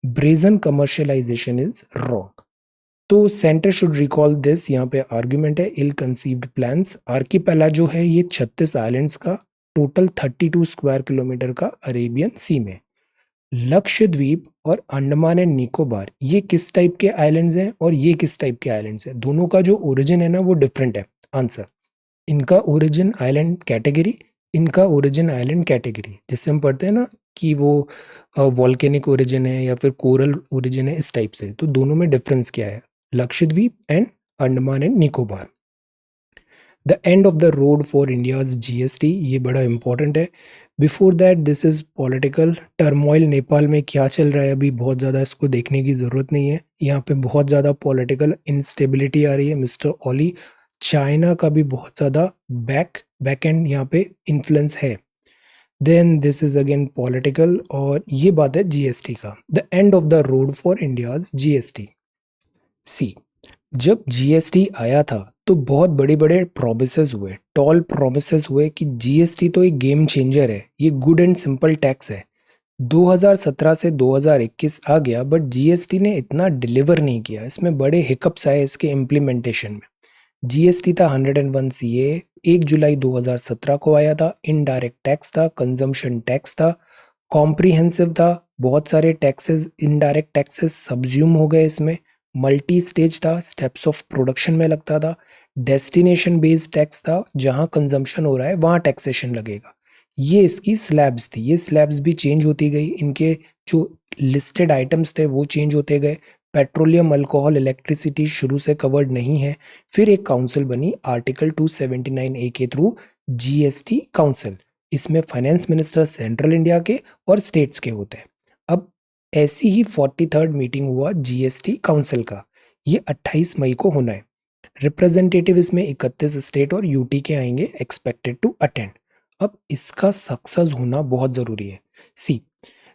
Brazen commercialisation is wrong. तो सेंटर शुड रिकॉल दिस। यहाँ पे आर्ग्यूमेंट है इल कंसीव्ड प्लान्स। आर्किपेला जो है ये 36 आइलैंड्स का, टोटल 32 स्क्वायर किलोमीटर का अरेबियन सी में। लक्षद्वीप और अंडमान एंड निकोबार ये किस टाइप के आइलैंड्स हैं और ये किस टाइप के आइलैंड्स हैं? दोनों का जो ओरिजिन है ना वो डिफरेंट है। आंसर, इनका ओरिजिन आइलैंड कैटेगरी, इनका ओरिजिन आइलैंड कैटेगरी। जैसे हम पढ़ते हैं ना कि वो वॉल्केनिक ओरिजिन है या फिर कोरल ओरिजिन है, इस टाइप से। तो दोनों में डिफरेंस क्या है? Lakshadweep and Andaman and Nicobar. The end of the road for India's GST, ये बड़ा इंपॉर्टेंट है। Before that this is political turmoil. Nepal में क्या चल रहा है अभी, बहुत ज़्यादा इसको देखने की ज़रूरत नहीं है। यहाँ पे बहुत ज़्यादा पॉलिटिकल इंस्टेबिलिटी आ रही है मिस्टर ओली। चाइना का भी बहुत ज़्यादा बैक एंड यहाँ पे इन्फ्लुएंस है। Then this is again political, और ये बात है जीएसटी का। The end of the road for India's GST. See, जब जीएसटी आया था तो बहुत बड़े बड़े प्रोमिसेस हुए, टॉल प्रोमिसेस हुए कि जीएसटी तो एक गेम चेंजर है, ये गुड एंड सिंपल टैक्स है। 2017 से 2021 आ गया, बट जीएसटी ने इतना डिलीवर नहीं किया। इसमें बड़े हिकअप्स आए इसके इम्प्लीमेंटेशन में। जीएसटी था 101 सीए, 1 जुलाई 2017 को आया था। इनडायरेक्ट टैक्स था, कंजम्पशन टैक्स था, कॉम्प्रिहेंसिव था, बहुत सारे टैक्सेस, इनडायरेक्ट टैक्सेस सब्ज्यूम हो गए इसमें। मल्टी स्टेज था, स्टेप्स ऑफ प्रोडक्शन में लगता था। डेस्टिनेशन बेस्ड टैक्स था, जहां कंजम्पशन हो रहा है वहां टैक्सेशन लगेगा। ये इसकी स्लैब्स थी। ये स्लैब्स भी चेंज होती गई, इनके जो लिस्टेड आइटम्स थे वो चेंज होते गए। पेट्रोलियम, अल्कोहल, इलेक्ट्रिसिटी शुरू से कवर्ड नहीं है। फिर एक काउंसिल बनी आर्टिकल 279A के थ्रू, जीएसटी काउंसिल। इसमें फाइनेंस मिनिस्टर सेंट्रल इंडिया के और स्टेट्स के होते हैं। अब ऐसी ही 43rd मीटिंग हुआ जीएसटी काउंसिल का, ये 28 मई को होना है। रिप्रेजेंटेटिव इसमें 31 स्टेट और यूटी के आएंगे, एक्सपेक्टेड टू अटेंड। अब इसका सक्सेस होना बहुत जरूरी है। सी,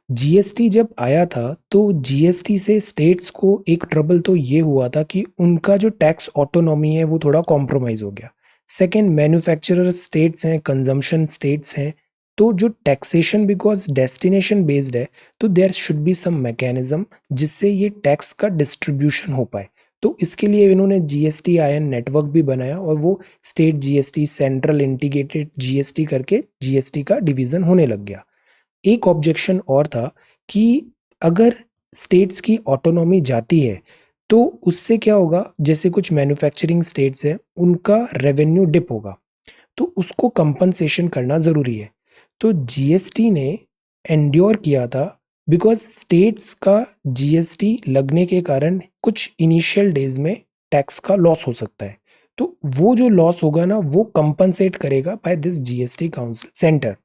जीएसटी जब आया था तो जीएसटी से स्टेट्स को एक ट्रबल तो ये हुआ था कि उनका जो टैक्स ऑटोनॉमी है वो थोड़ा कॉम्प्रोमाइज हो गया। सेकंड, मैन्युफैक्चरर स्टेट्स हैं, कंजम्पशन स्टेट्स हैं, तो जो टैक्सेशन बिकॉज डेस्टिनेशन बेस्ड है, तो there should be some mechanism जिससे ये टैक्स का डिस्ट्रीब्यूशन हो पाए। तो इसके लिए इन्होंने जीएसटी आयन नेटवर्क भी बनाया, और वो state GST, central integrated GST करके जीएसटी का डिवीजन होने लग गया। एक ऑब्जेक्शन और था कि अगर स्टेट्स की ऑटोनॉमी जाती है तो उससे क्या होगा, जैसे कुछ मैन्युफैक्चरिंग स्टेट्स हैं उनका रेवेन्यू डिप होगा, तो उसको कंपनसेशन करना ज़रूरी है। तो जीएसटी ने एंड्योर किया था, बिकॉज स्टेट्स का जीएसटी लगने के कारण कुछ इनिशियल डेज में टैक्स का लॉस हो सकता है। तो वो जो लॉस होगा ना वो कंपनसेट करेगा by this GST council centre.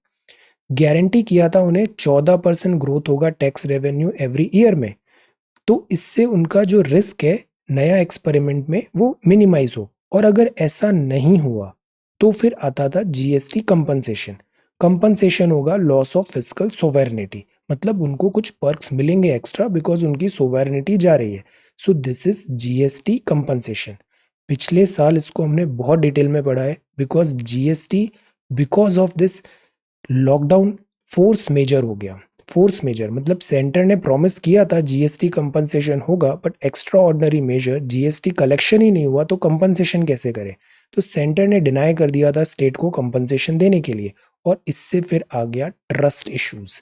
Guarantee किया था उन्हें 14% ग्रोथ होगा टैक्स रेवेन्यू एवरी ईयर में, तो इससे उनका जो रिस्क है नया एक्सपेरिमेंट में वो मिनिमाइज हो। और अगर ऐसा नहीं हुआ तो फिर आता था जीएसटी कंपनसेशन। कंपनसेशन होगा लॉस ऑफ फिस्कल सोवेरेनिटी, मतलब उनको कुछ पर्क्स मिलेंगे एक्स्ट्रा बिकॉज उनकी सोवेरेनिटी जा रही है। So this is GST compensation. पिछले साल इसको हमने बहुत डिटेल में पढ़ा है because GST, because of this lockdown, force majeure हो गया। फोर्स मेजर मतलब सेंटर ने प्रॉमिस किया था जीएसटी कंपनसेशन होगा, but extraordinary major GST collection ही नहीं हुआ तो कंपनसेशन कैसे करे। तो सेंटर ने डिनाई कर दिया था स्टेट को कंपनसेशन देने के लिए, और इससे फिर आ गया ट्रस्ट इश्यूज।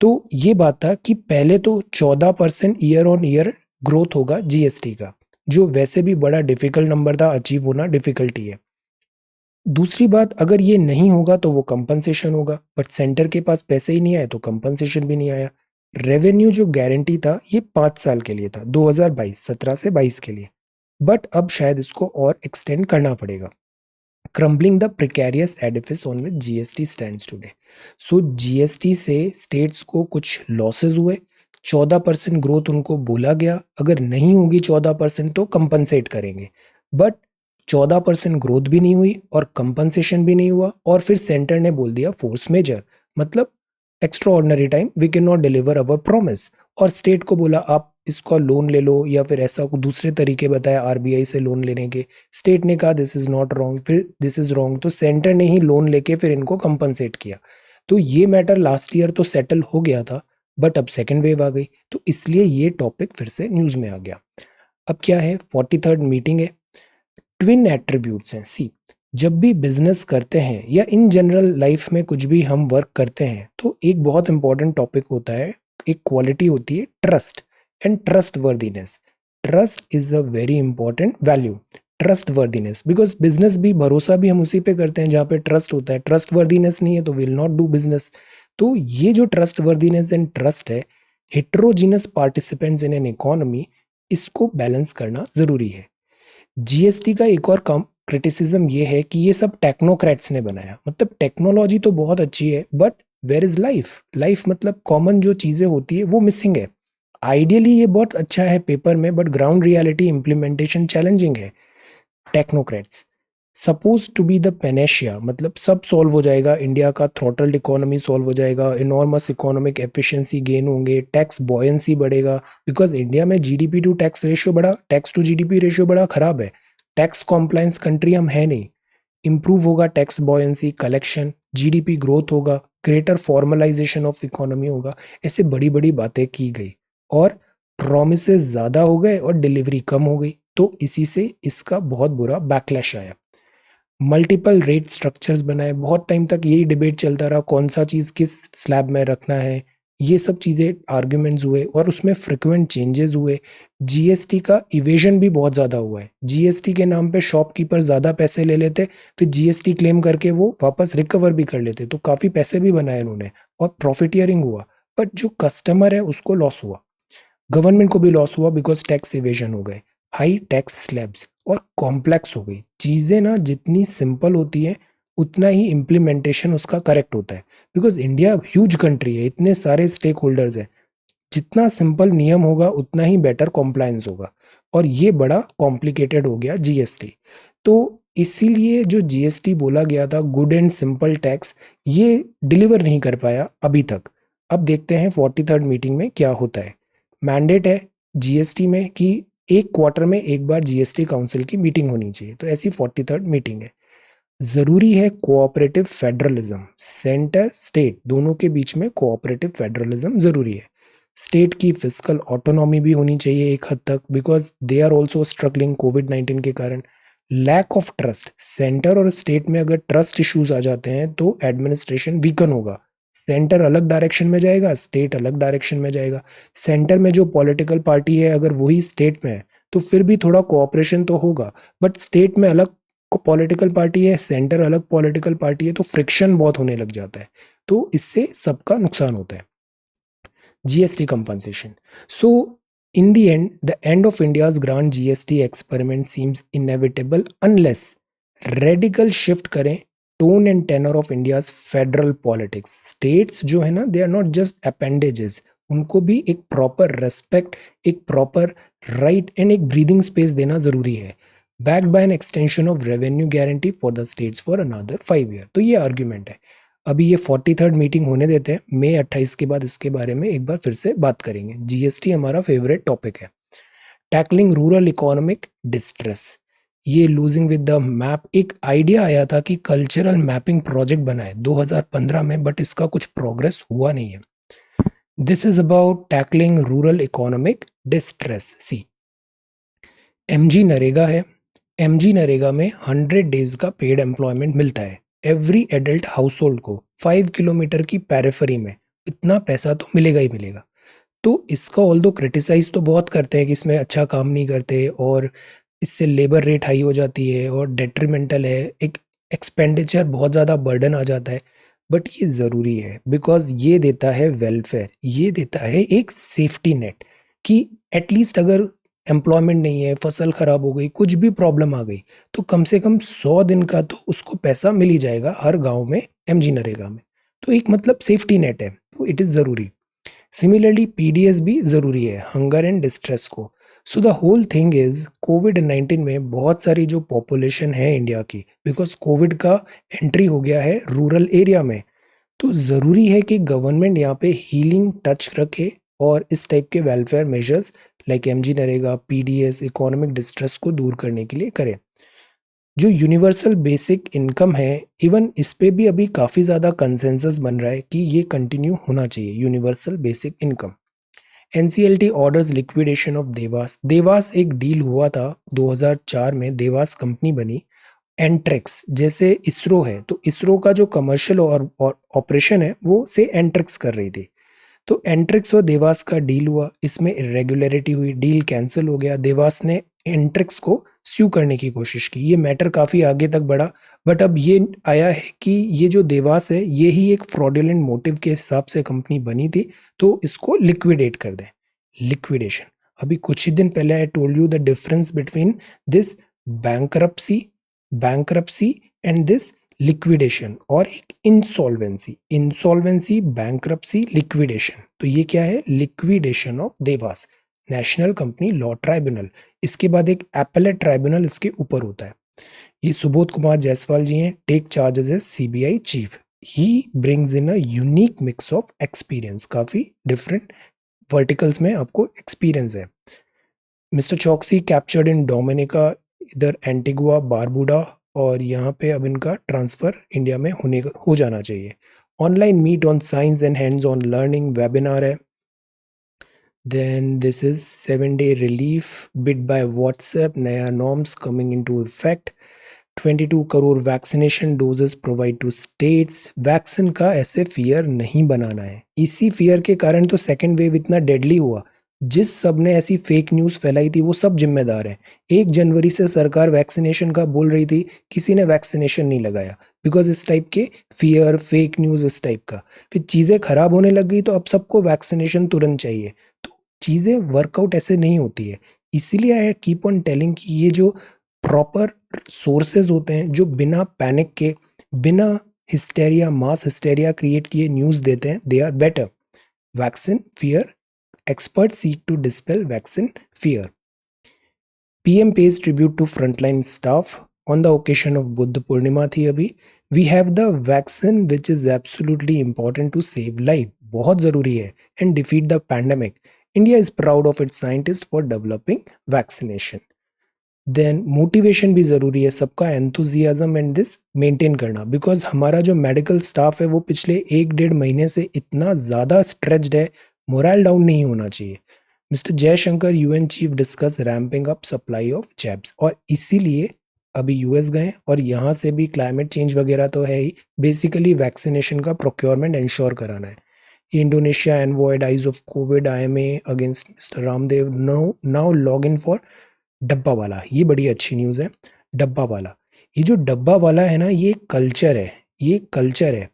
तो ये बात था कि पहले तो 14% ईयर ऑन ईयर ग्रोथ होगा जीएसटी का, जो वैसे भी बड़ा डिफिकल्ट नंबर था, अचीव होना डिफिकल्टी है। दूसरी बात, अगर ये नहीं होगा तो वो कंपनसेशन होगा, बट सेंटर के पास पैसे ही नहीं आए तो कंपनसेशन भी नहीं आया। रेवेन्यू जो गारंटी था ये 5 साल के लिए था, 2022 17 से 22 के लिए, बट अब शायद इसको और एक्सटेंड करना पड़ेगा। Crumbling the precarious Edifice on which GST stands today. So GST से स्टेट्स को कुछ लॉसेस हुए, 14% ग्रोथ उनको बोला गया, अगर नहीं होगी 14% तो कंपनसेट करेंगे, बट 14% ग्रोथ भी नहीं हुई और कंपनसेशन भी नहीं हुआ, और फिर सेंटर ने बोल दिया फोर्स मेजर, मतलब extraordinary time we can not deliver our promise. और स्टेट को बोला आप इसका लोन ले लो, या फिर ऐसा को दूसरे तरीके बताया आरबीआई से लोन लेने के। स्टेट ने कहा दिस इज नॉट रॉन्ग, फिर दिस इज रॉन्ग, तो सेंटर ने ही लोन लेके फिर इनको कंपनसेट किया। तो ये मैटर लास्ट ईयर तो सेटल हो गया था, बट अब सेकेंड वेव आ गई तो इसलिए ये टॉपिक फिर से न्यूज में आ गया। अब क्या है, 43rd मीटिंग है। ट्विन एट्रीब्यूट्स हैं। सी, जब भी बिजनेस करते हैं या इन जनरल लाइफ में कुछ भी हम वर्क करते हैं तो एक बहुत इंपॉर्टेंट टॉपिक होता है, एक क्वालिटी होती है trust and trust worthiness. Trust is a very important value. Trust worthiness, because business भी, भरोसा भी हम उसी पे करते हैं जहाँ पे ट्रस्ट होता है। ट्रस्ट वर्दीनेस नहीं है तो विल नॉट डू बिजनेस। तो ये जो ट्रस्ट वर्दीनेस एंड ट्रस्ट है, heterogeneous participants in an economy, इसको बैलेंस करना जरूरी है। जीएसटी का एक और कम क्रिटिसिज्म ये है कि ये सब टेक्नोक्रेट्स ने बनाया, मतलब टेक्नोलॉजी तो बहुत अच्छी है but where is life. Life मतलब कॉमन जो चीजें होती है वो मिसिंग है। आइडियली ये बहुत अच्छा है पेपर में, but ground reality implementation challenging है। Technocrats suppose to be the panacea, मतलब सब सॉल्व हो जाएगा, इंडिया का थ्रॉटल्ड इकोनॉमी सॉल्व हो जाएगा, इनॉर्मस इकोनॉमिक एफिशिएंसी गेन होंगे, टैक्स बॉयंसी बढ़ेगा। बिकॉज इंडिया में जीडीपी टू टैक्स रेशियो बड़ा, टैक्स टू जीडीपी रेशियो बड़ा खराब है। टैक्स कॉम्प्लायंस कंट्री हम है नहीं। इंप्रूव होगा tax buoyancy, collection, GDP growth होगा, ग्रेटर फॉर्मलाइजेशन ऑफ इकोनॉमी होगा। ऐसे बड़ी बड़ी बातें की गई और प्रोमिसेस ज्यादा हो गए और डिलीवरी कम हो गई, तो इसी से इसका बहुत बुरा बैकलैश आया। मल्टीपल रेट स्ट्रक्चर्स बनाए, बहुत टाइम तक यही डिबेट चलता रहा कौन सा चीज़ किस स्लैब में रखना है। ये सब चीज़ें आर्ग्यूमेंट्स हुए और उसमें फ्रिक्वेंट चेंजेस हुए। जीएसटी का इवेजन भी बहुत ज़्यादा हुआ है। जीएसटी के नाम पे शॉपकीपर ज़्यादा पैसे ले लेते, फिर जीएसटी क्लेम करके वो वापस रिकवर भी कर लेते, तो काफ़ी पैसे भी बनाए उन्होंने और प्रॉफिटियरिंग हुआ। बट जो कस्टमर है उसको लॉस हुआ, गवर्नमेंट को भी लॉस हुआ बिकॉज टैक्स इवेजन हो गए, हाई टैक्स स्लैब्स, और कॉम्प्लेक्स हो गई चीज़ें ना। जितनी सिंपल होती है उतना ही इम्प्लीमेंटेशन उसका करेक्ट होता है, बिकॉज इंडिया ह्यूज कंट्री है, इतने सारे स्टेक होल्डर्स हैं। जितना सिंपल नियम होगा उतना ही बेटर कॉम्प्लायंस होगा, और ये बड़ा कॉम्प्लिकेटेड हो गया जीएसटी। तो इसीलिए जो जीएसटी बोला गया था गुड एंड सिंपल टैक्स, ये डिलीवर नहीं कर पाया अभी तक। अब देखते हैं 43rd मीटिंग में क्या होता है। मैंडेट है जीएसटी में कि एक क्वार्टर में एक बार जीएसटी काउंसिल की मीटिंग होनी चाहिए, तो ऐसी 43rd मीटिंग है। जरूरी है कोऑपरेटिव फेडरलिज्म, सेंटर स्टेट दोनों के बीच में कोऑपरेटिव फेडरलिज्म जरूरी है। स्टेट की फिजिकल ऑटोनॉमी भी होनी चाहिए एक हद तक, because they are also struggling कोविड-19 के कारण। लैक ऑफ ट्रस्ट, सेंटर और स्टेट में अगर ट्रस्ट इश्यूज आ जाते हैं तो एडमिनिस्ट्रेशन वीकन होगा। सेंटर अलग डायरेक्शन में जाएगा, स्टेट अलग डायरेक्शन में जाएगा। सेंटर में जो पॉलिटिकल पार्टी है अगर वही स्टेट में है तो फिर भी थोड़ा कोऑपरेशन तो होगा, बट स्टेट में अलग पॉलिटिकल पार्टी है, सेंटर अलग पॉलिटिकल पार्टी है, तो फ्रिक्शन बहुत होने लग जाता है, तो इससे सबका नुकसान होता है। GST compensation. So, in the end of India's grand GST experiment seems inevitable unless radical shift करें tone and tenor of India's federal politics. States जो है ना, they are not just appendages, उनको भी एक प्रॉपर रेस्पेक्ट, एक proper right and एक breathing space देना जरूरी है। Backed by an extension of revenue guarantee for the states for another 5 year. तो ये आर्ग्यूमेंट है। अभी ये 43rd मीटिंग होने देते हैं, मई 28 के बाद इसके बारे में एक बार फिर से बात करेंगे। जीएसटी हमारा फेवरेट टॉपिक है। टैकलिंग रूरल इकोनॉमिक डिस्ट्रेस, ये लूजिंग विद द मैप, एक आइडिया आया था कि कल्चरल मैपिंग प्रोजेक्ट बनाए 2015 में, बट इसका कुछ प्रोग्रेस हुआ नहीं है। This is about tackling rural economic distress. See, MG NREGA है। एमजी नरेगा में 100 डेज का पेड एम्प्लॉयमेंट मिलता है एवरी एडल्ट हाउस होल्ड को 5 किलोमीटर की पेरिफेरी में। इतना पैसा तो मिलेगा ही मिलेगा। तो इसका ऑल दो क्रिटिसाइज तो बहुत करते हैं कि इसमें अच्छा काम नहीं करते और इससे लेबर रेट हाई हो जाती है और डेट्रीमेंटल है, एक एक्सपेंडिचर बहुत ज़्यादा बर्डन आ जाता है। बट ये ज़रूरी है बिकॉज ये देता है वेलफेयर, ये देता है एक सेफ्टी नेट कि एटलीस्ट अगर एम्प्लॉयमेंट नहीं है, फसल खराब हो गई, कुछ भी प्रॉब्लम आ गई, तो कम से कम 100 दिन का तो उसको पैसा मिल ही जाएगा हर गांव में एमजी नरेगा में। तो एक मतलब सेफ्टी नेट है, तो इट इज़ ज़रूरी। सिमिलरली पीडीएस भी ज़रूरी है हंगर एंड डिस्ट्रेस को। So the whole thing is कोविड-19 में बहुत सारी जो पॉपुलेशन है इंडिया की, बिकॉज कोविड का एंट्री हो गया है रूरल एरिया में, तो ज़रूरी है कि गवर्नमेंट यहाँ पे हीलिंग टच रखे और इस टाइप के welfare measures like MG NREGA, PDS, economic distress को दूर करने के लिए करे। जो यूनिवर्सल बेसिक इनकम है, इवन इस पे भी अभी काफ़ी ज़्यादा कंसेंसस बन रहा है कि ये कंटिन्यू होना चाहिए, universal basic income. NCLT orders liquidation of Dewas. Dewas एक डील हुआ था 2004 में, देवास कंपनी बनी। एंट्रिक्स जैसे इसरो है, तो इसरो का जो कमर्शियल और ऑपरेशन है वो से एंट्रिक्स कर रही थी। तो एंट्रिक्स और देवास का डील हुआ, इसमें इरेगुलरिटी हुई, डील कैंसिल हो गया। देवास ने एंट्रिक्स को स्यू करने की कोशिश की, ये मैटर काफ़ी आगे तक बढ़ा। बट अब ये आया है कि ये जो देवास है ये ही एक फ्रॉडुलेंट मोटिव के हिसाब से कंपनी बनी थी, तो इसको लिक्विडेट कर दें। लिक्विडेशन, अभी कुछ ही दिन पहले I told you the difference between this bankruptcy bankruptcy and this liquidation और एक इंसॉल्वेंसी। Insolvency, bankruptcy, liquidation. तो ये क्या है? Liquidation of Dewas, national company law tribunal. इसके बाद एक एपेलेट ट्राइब्यूनल इसके ऊपर होता है। ये सुबोध कुमार जायसवाल जी हैं, take charges as CBI chief. He brings in a unique mix of experience, काफी डिफरेंट वर्टिकल्स में आपको एक्सपीरियंस है। Mister Choksi captured in Dominica, इधर एंटीगुआ बारबूडा, और यहाँ पे अब इनका ट्रांसफर इंडिया में हो जाना चाहिए। Online meet on science and hands on learning webinar है। Then this is 7 day relief bid by WhatsApp, नया norms coming into effect. 22 crore vaccination doses provide to states. Vaccine का ऐसे फियर नहीं बनाना है, इसी फियर के कारण तो सेकेंड वेव इतना डेडली हुआ। जिस सब ने ऐसी फेक न्यूज़ फैलाई थी वो सब जिम्मेदार हैं। 1 जनवरी से सरकार वैक्सीनेशन का बोल रही थी, किसी ने वैक्सीनेशन नहीं लगाया बिकॉज इस टाइप के फियर, फेक न्यूज़ इस टाइप का। फिर चीज़ें खराब होने लग गई तो अब सबको वैक्सीनेशन तुरंत चाहिए, तो चीज़ें वर्कआउट ऐसे नहीं होती है। इसीलिए आई कीप ऑन टेलिंग कि ये जो प्रॉपर सोर्सेज होते हैं जो बिना पैनिक के, बिना हिस्टेरिया, मास हिस्टेरिया क्रिएट किए न्यूज़ देते हैं, they are better. Vaccine fear, experts seek to dispel vaccine fear. PM pays tribute to frontline staff on the occasion of Buddha Purnima थी अभी। We have the vaccine which is absolutely important to save life, बहुत ज़रूरी है, and defeat the pandemic. India is proud of its scientists for developing vaccination. Then motivation भी ज़रूरी है, सबका enthusiasm and this maintain करना, बिकॉज हमारा जो मेडिकल स्टाफ है वो पिछले 1 डेढ़ महीने से इतना ज़्यादा स्ट्रेच्ड है, मोरल डाउन नहीं होना चाहिए। Mister Jaishankar UN chief discuss ramping up supply of jabs, और इसीलिए अभी यूएस गए और यहाँ से भी क्लाइमेट चेंज वगैरह तो है ही, बेसिकली वैक्सीनेशन का प्रोक्योरमेंट इंश्योर कराना है। Indonesia envoy dies of covid IMA against mister Ramdev now log in for dabbawala. ये बड़ी अच्छी न्यूज़ है। डब्बा वाला, ये जो डब्बा वाला है ना, ये कल्चर है, ये कल्चर है।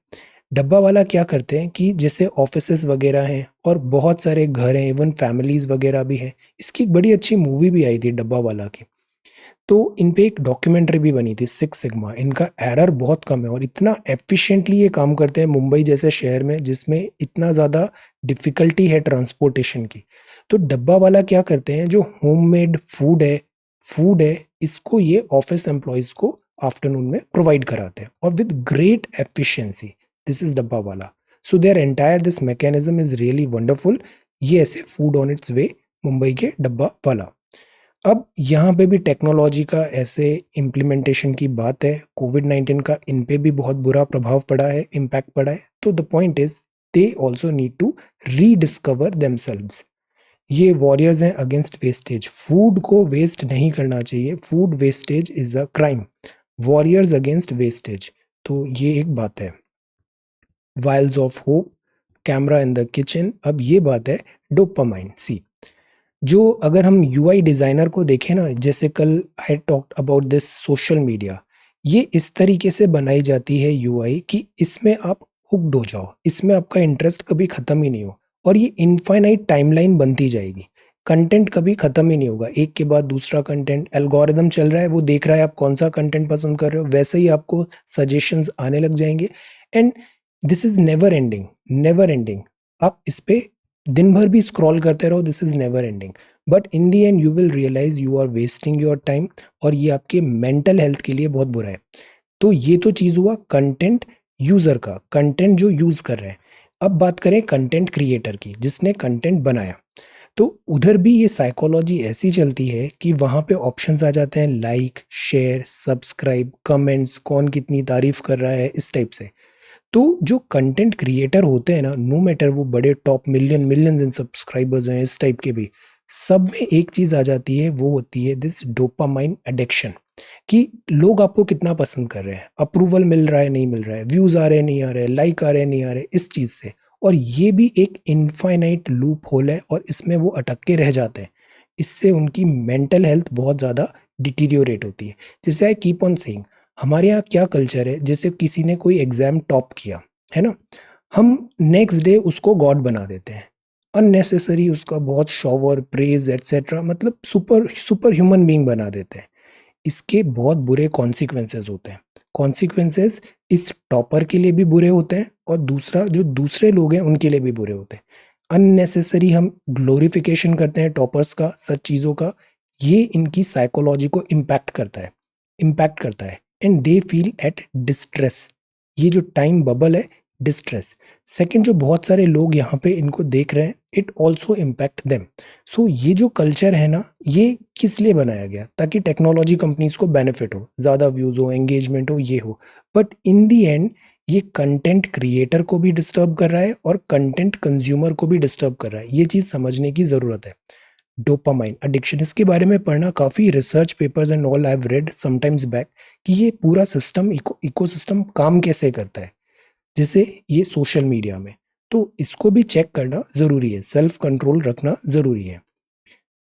डब्बा वाला क्या करते हैं कि जैसे ऑफिसेज वगैरह हैं और बहुत सारे घर हैं, इवन फैमिलीज वगैरह भी हैं। इसकी एक बड़ी अच्छी मूवी भी आई थी डब्बा वाला की। तो इन पे एक डॉक्यूमेंट्री भी बनी थी, सिक्स सिग्मा। इनका एरर बहुत कम है और इतना एफिशिएंटली ये काम करते हैं मुंबई जैसे शहर में जिसमें इतना ज़्यादा डिफिकल्टी है ट्रांसपोर्टेशन की। तो डब्बा वाला क्या करते हैं, जो होममेड फूड है इसको ये ऑफिस एम्प्लॉयज को आफ्टरनून में प्रोवाइड कराते हैं और with great efficiency. This is डब्बा वाला। So their entire this mechanism is really wonderful. ये ऐसे फूड ऑन इट्स वे, मुंबई के डब्बा वाला। अब यहाँ पे भी टेक्नोलॉजी का ऐसे इम्प्लीमेंटेशन की बात है, कोविड-19 का इन पे भी बहुत बुरा प्रभाव पड़ा है, इम्पैक्ट पड़ा है। तो the point is they also need to rediscover themselves. ये वॉरियर्स हैं अगेंस्ट वेस्टेज। फूड को वेस्ट नहीं करना चाहिए, food wastage is a crime. Warriors against wastage, तो ये एक बात है। Vials of hope, camera in the kitchen. अब ये बात है डोपामाइन। सी, जो अगर हम यूआई डिजाइनर को देखें ना, जैसे कल I talked about this social media, ये इस तरीके से बनाई जाती है यूआई कि इसमें आप हुक्ड हो जाओ, इसमें आपका इंटरेस्ट कभी खत्म ही नहीं हो और ये इनफाइनाइट टाइमलाइन बनती जाएगी। कंटेंट कभी खत्म ही नहीं होगा, एक के बाद दूसरा कंटेंट। एल्गोरिदम चल रहा है, वो देख रहा है आप कौन सा कंटेंट पसंद कर रहे हो, वैसे ही आपको सजेशंस आने लग जाएंगे। And this is never ending, never ending. आप इस पे दिन भर भी स्क्रॉल करते रहो, this is never ending. But in the end you will realize you are wasting your time और ये आपके मेंटल हेल्थ के लिए बहुत बुरा है। तो ये तो चीज हुआ कंटेंट यूजर का, कंटेंट जो यूज कर रहे हैं। अब बात करें कंटेंट क्रिएटर की, जिसने कंटेंट बनाया। तो उधर भी ये साइकोलॉजी ऐसी चलती है कि वहां पे ऑप्शंस आ जाते हैं, लाइक, शेयर, सब्सक्राइब, कमेंट्स, कौन कितनी तारीफ कर रहा है, इस टाइप से। तो जो कंटेंट क्रिएटर होते हैं ना, नो मैटर वो बड़े टॉप मिलियंस इन सब्सक्राइबर्स हैं, इस टाइप के भी, सब में एक चीज आ जाती है, वो होती है दिस डोपामाइन एडिक्शन। कि लोग आपको कितना पसंद कर रहे हैं, अप्रूवल मिल रहा है नहीं मिल रहा है, व्यूज आ रहे हैं नहीं आ रहे, लाइक आ रहे हैं नहीं आ रहे, इस चीज से। और ये भी एक इनफाइनाइट लूप होल है और इसमें वो अटक के रह जाते हैं। इससे उनकी मेंटल हेल्थ बहुत ज्यादा डिटीरियोरेट होती है। जैसे आई कीप ऑन सेइंग, हमारे यहाँ क्या कल्चर है, जैसे किसी ने कोई एग्जाम टॉप किया है ना, हम नेक्स्ट डे उसको गॉड बना देते हैं। अननेसेसरी उसका बहुत शॉवर, प्रेज एटसेट्रा, मतलब सुपर सुपर ह्यूमन बीइंग बना देते हैं। इसके बहुत बुरे कॉन्सिक्वेंसेस होते हैं। कॉन्सिक्वेंसेस इस टॉपर के लिए भी बुरे होते हैं और दूसरा जो दूसरे लोग हैं उनके लिए भी बुरे होते हैं। अननेसेसरी हम ग्लोरिफिकेशन करते हैं टॉपर्स का, सच चीज़ों का। ये इनकी साइकोलॉजी को इम्पैक्ट करता है and they feel at distress. ये जो टाइम बबल है, डिस्ट्रेस। सेकंड, जो बहुत सारे लोग यहाँ पे इनको देख रहे हैं, इट ऑल्सो इम्पैक्ट देम। सो ये जो कल्चर है ना, ये किस लिए बनाया गया, ताकि टेक्नोलॉजी कंपनीज को बेनिफिट हो, ज्यादा व्यूज हो, एंगेजमेंट हो, ये हो। बट इन दी एंड ये कंटेंट क्रिएटर को भी डिस्टर्ब कर रहा है और कंटेंट कंज्यूमर को भी डिस्टर्ब कर रहा है। ये चीज समझने की जरूरत है। डोपामाइन एडिक्शन, इसके बारे में पढ़ना, काफी research papers and all I have read sometimes back, कि ये पूरा सिस्टम, इकोसिस्टम काम कैसे करता है, जैसे ये सोशल मीडिया में। तो इसको भी चेक करना जरूरी है, सेल्फ कंट्रोल रखना जरूरी है।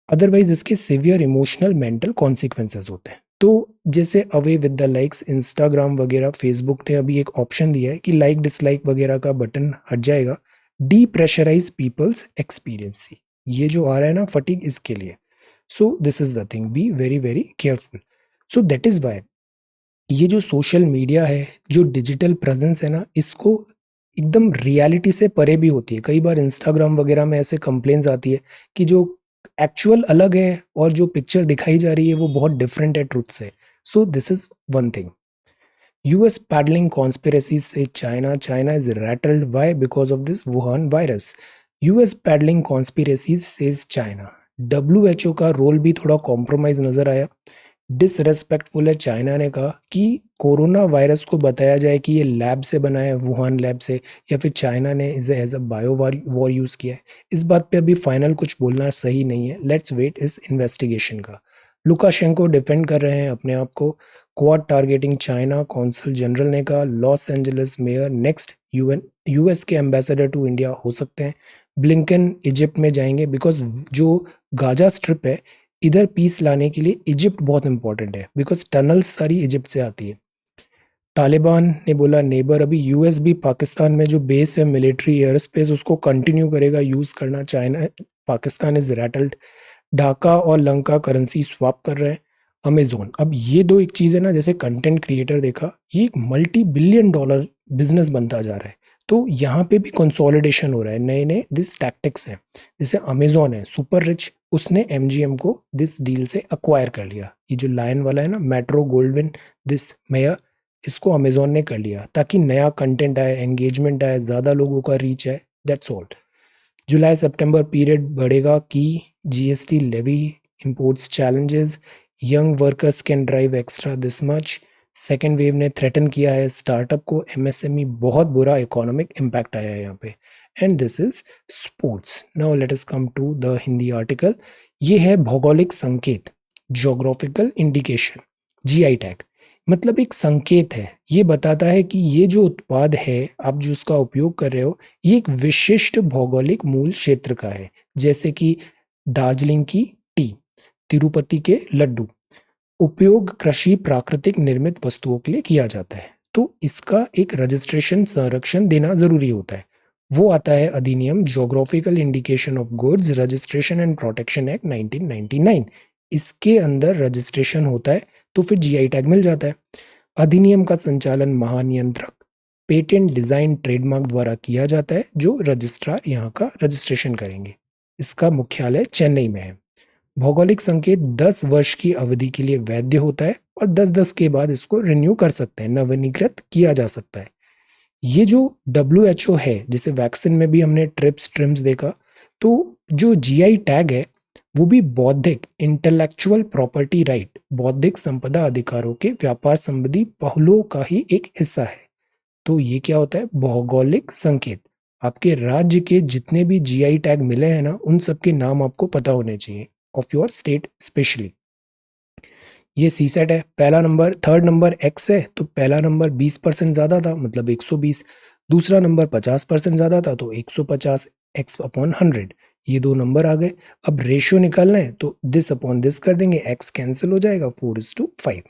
अदरवाइज इसके सिवियर इमोशनल मेंटल कॉन्सिक्वेंसेस होते हैं। तो जैसे away with the likes, Instagram वगैरह, फेसबुक ने अभी एक ऑप्शन दिया है कि लाइक डिसलाइक वगैरह का बटन हट जाएगा। डी प्रेशराइज पीपल्स एक्सपीरियंस, ये जो आ रहा है ना फटीग, इसके लिए। So this is the thing, be very very careful. So that is why ये जो सोशल मीडिया है, जो डिजिटल प्रेजेंस है ना, इसको एकदम रियलिटी से परे भी होती है। कई बार इंस्टाग्राम वगैरह में ऐसे कंप्लेन्स आती है कि जो एक्चुअल अलग है और जो पिक्चर दिखाई जा रही है वो बहुत डिफरेंट है ट्रुथ से। So this is one thing. US peddling conspiracy से China is rattled, why? Because of this Wuhan virus. US peddling conspiracies says China. WHO का रोल भी थोड़ा कॉम्प्रोमाइज नजर आया। डिसरेस्पेक्टफुल है, चाइना ने कहा कि कोरोना वायरस को बताया जाए कि ये लैब से बना है, वुहान लैब से, या फिर चाइना ने इसे as a bio war use किया है। इस बात पे अभी फाइनल कुछ बोलना सही नहीं है, लेट्स वेट इस इन्वेस्टिगेशन का। लुकाशेंको डिफेंड कर रहे हैं अपने आप को। Quad targeting China, consul general ने कहा। Los Angeles mayor next US के एम्बेसडर टू इंडिया हो सकते हैं। ब्लिंकन इजिप्ट में जाएंगे, बिकॉज जो गाजा स्ट्रिप है, इधर पीस लाने के लिए इजिप्ट बहुत इंपॉर्टेंट है, बिकॉज टनल्स सारी इजिप्ट से आती है। तालिबान ने बोला नेबर, अभी यूएस भी पाकिस्तान में जो बेस है मिलिट्री एयर स्पेस, उसको कंटिन्यू करेगा यूज करना। China, Pakistan is rattled. Dhaka और लंका करेंसी स्वैप कर रहे हैं। अमेज़न। अब ये 2 एक चीज़ है ना, जैसे कंटेंट क्रिएटर देखा, ये एक मल्टी बिलियन डॉलर बिज़नेस बनता जा रहा है। तो यहाँ पे भी कंसोलिडेशन हो रहा है, नए-नए दिस टैक्टिक्स हैं। जैसे अमेज़न है, सुपर रिच, उसने एमजीएम को दिस डील से एक्वायर कर लिया। ये जो लायन वाला है ना, मेट्रो गोल्डविन दिस मेयर, इसको अमेज़न ने कर लिया ताकि नया कंटेंट आए, एंगेजमेंट आए, ज़्यादा लोगों का रीच आए, दैट्स ऑल। जुलाई सितंबर पीरियड बढ़ेगा कि GST levy, imports challenges, young workers can drive extra this much. Second wave ने थ्रेटन किया है स्टार्टअप को, एमएसएमई, बहुत बुरा इकोनॉमिक इम्पैक्ट आया है यहाँ पे। And this is sports. Now let us come to the Hindi article. ये है भौगोलिक संकेत, ज्योग्राफिकल इंडिकेशन, जीआई टैग। मतलब एक संकेत है, ये बताता है कि ये जो उत्पाद है, आप जो उसका उपयोग कर रहे हो, ये एक विशिष्ट भौगोलिक मूल क्षेत्र का है। जैसे कि दार्जिलिंग की टी, तिरुपति के लड्डू। उपयोग कृषि प्राकृतिक निर्मित वस्तुओं के लिए किया जाता है, तो इसका एक रजिस्ट्रेशन संरक्षण देना जरूरी होता है। वो आता है अधिनियम geographical indication of goods registration and protection act 1999। इसके अंदर रजिस्ट्रेशन होता है तो फिर जीआई टैग मिल जाता है। अधिनियम का संचालन महानियंत्रक पेटेंट डिजाइन ट्रेडमार्क द्वारा किया जाता है, जो रजिस्ट्रार यहाँ का रजिस्ट्रेशन करेंगे। इसका मुख्यालय चेन्नई में है। भौगोलिक संकेत 10 वर्ष की अवधि के लिए वैध होता है और 10-10 के बाद इसको रिन्यू कर सकते हैं, नवीनीकृत किया जा सकता है। ये जो WHO है, जैसे वैक्सीन में भी हमने ट्रिप्स ट्रिम्स देखा, तो जो जीआई टैग है वो भी बौद्धिक इंटेलेक्चुअल प्रॉपर्टी राइट, बौद्धिक संपदा अधिकारों के व्यापार संबंधी पहलुओं का ही एक हिस्सा है। तो ये क्या होता है, भौगोलिक संकेत। आपके राज्य के जितने भी जीआई टैग मिले हैं ना, उन सब के नाम आपको पता होने चाहिए, ऑफ योर स्टेट स्पेशली। ये सी सेट है, पहला नंबर, थर्ड नंबर एक्स है, तो पहला नंबर 20% ज्यादा था, मतलब 120। दूसरा नंबर 50% ज्यादा था, तो 150 एक्स अपॉन 100। ये दो नंबर आ गए। अब रेशियो निकालना है तो दिस अपॉन दिस कर देंगे, एक्स कैंसिल हो जाएगा, 4:5।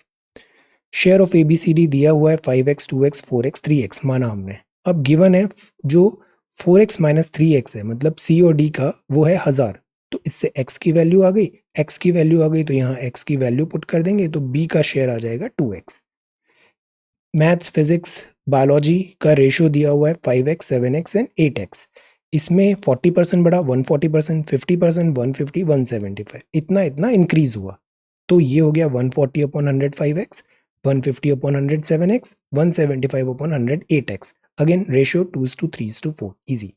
शेयर ऑफ एबीसीडी दिया हुआ है 5x 2x 4x 3x माना हमने। अब गिवन है जो 4x माइनस 3x है, मतलब सी और डी का वो है 1000, तो इससे x की वैल्यू आ गई। x की वैल्यू आ गई तो यहाँ x की वैल्यू पुट कर देंगे, तो b का शेयर आ जाएगा 2x। मैथ्स, फिजिक्स, बायोलॉजी का रेशियो दिया हुआ है 5x 7x एंड 8x। इसमें 40% बढ़ा, 140%, 50%, 150, 175, इतना इतना इंक्रीज हुआ। तो ये हो गया 140 upon 100 5x, 150 upon 100 7x, 175 upon 100 8x। Again ratio 2:3:4, easy.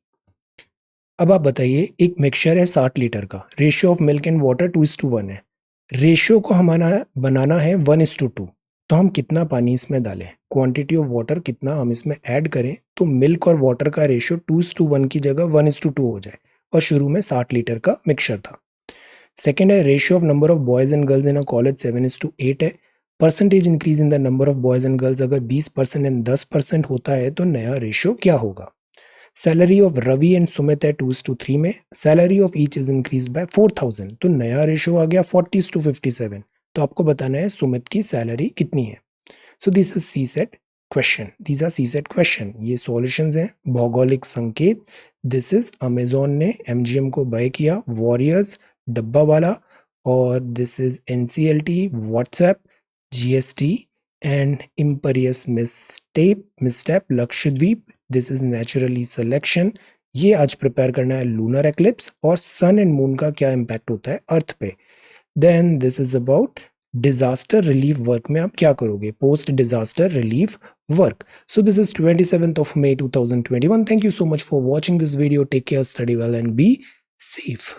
अब आप बताइए, एक मिक्सचर है 60 लीटर का, ratio of milk and water 2:1 है। रेशियो को हमारा बनाना है 1:2, तो हम कितना पानी इसमें डालें, क्वांटिटी ऑफ वाटर कितना हम इसमें ऐड करें तो मिल्क और वाटर का रेशियो 2:1 की जगह 1:2 हो जाए। और शुरू में 60 लीटर का मिक्सचर था। सेकेंड है ratio of number of boys and girls in a college 7:8 है। Percentage increase in the number of boys and girls, अगर 20% एंड 10% होता है तो नया रेशियो क्या होगा। Salary of Ravi and Sumit है 2:3 में, salary of each is increase by 4000, तो नया रेशियो आ गया 40:57। तो आपको बताना है सुमित की सैलरी कितनी है। So this is C set question, these are C set question. ये सॉल्यूशंस हैं। भौगोलिक संकेत, दिस इज अमेजोन ने एमजीएम को बाय किया, वॉरियर्स डब्बा वाला, और this is NCLT WhatsApp, GST and imperious misstep Lakshadweep, this is naturally selection. ये आज प्रिपेयर करना है लूनर एक्लिप्स और सन एंड मून का क्या इंपैक्ट होता है अर्थ पे। Then this is about disaster relief work में आप क्या करोगे, post disaster relief work. So this is 27th of May 2021. Thank you so much for watching this video. Take care, study well and be safe.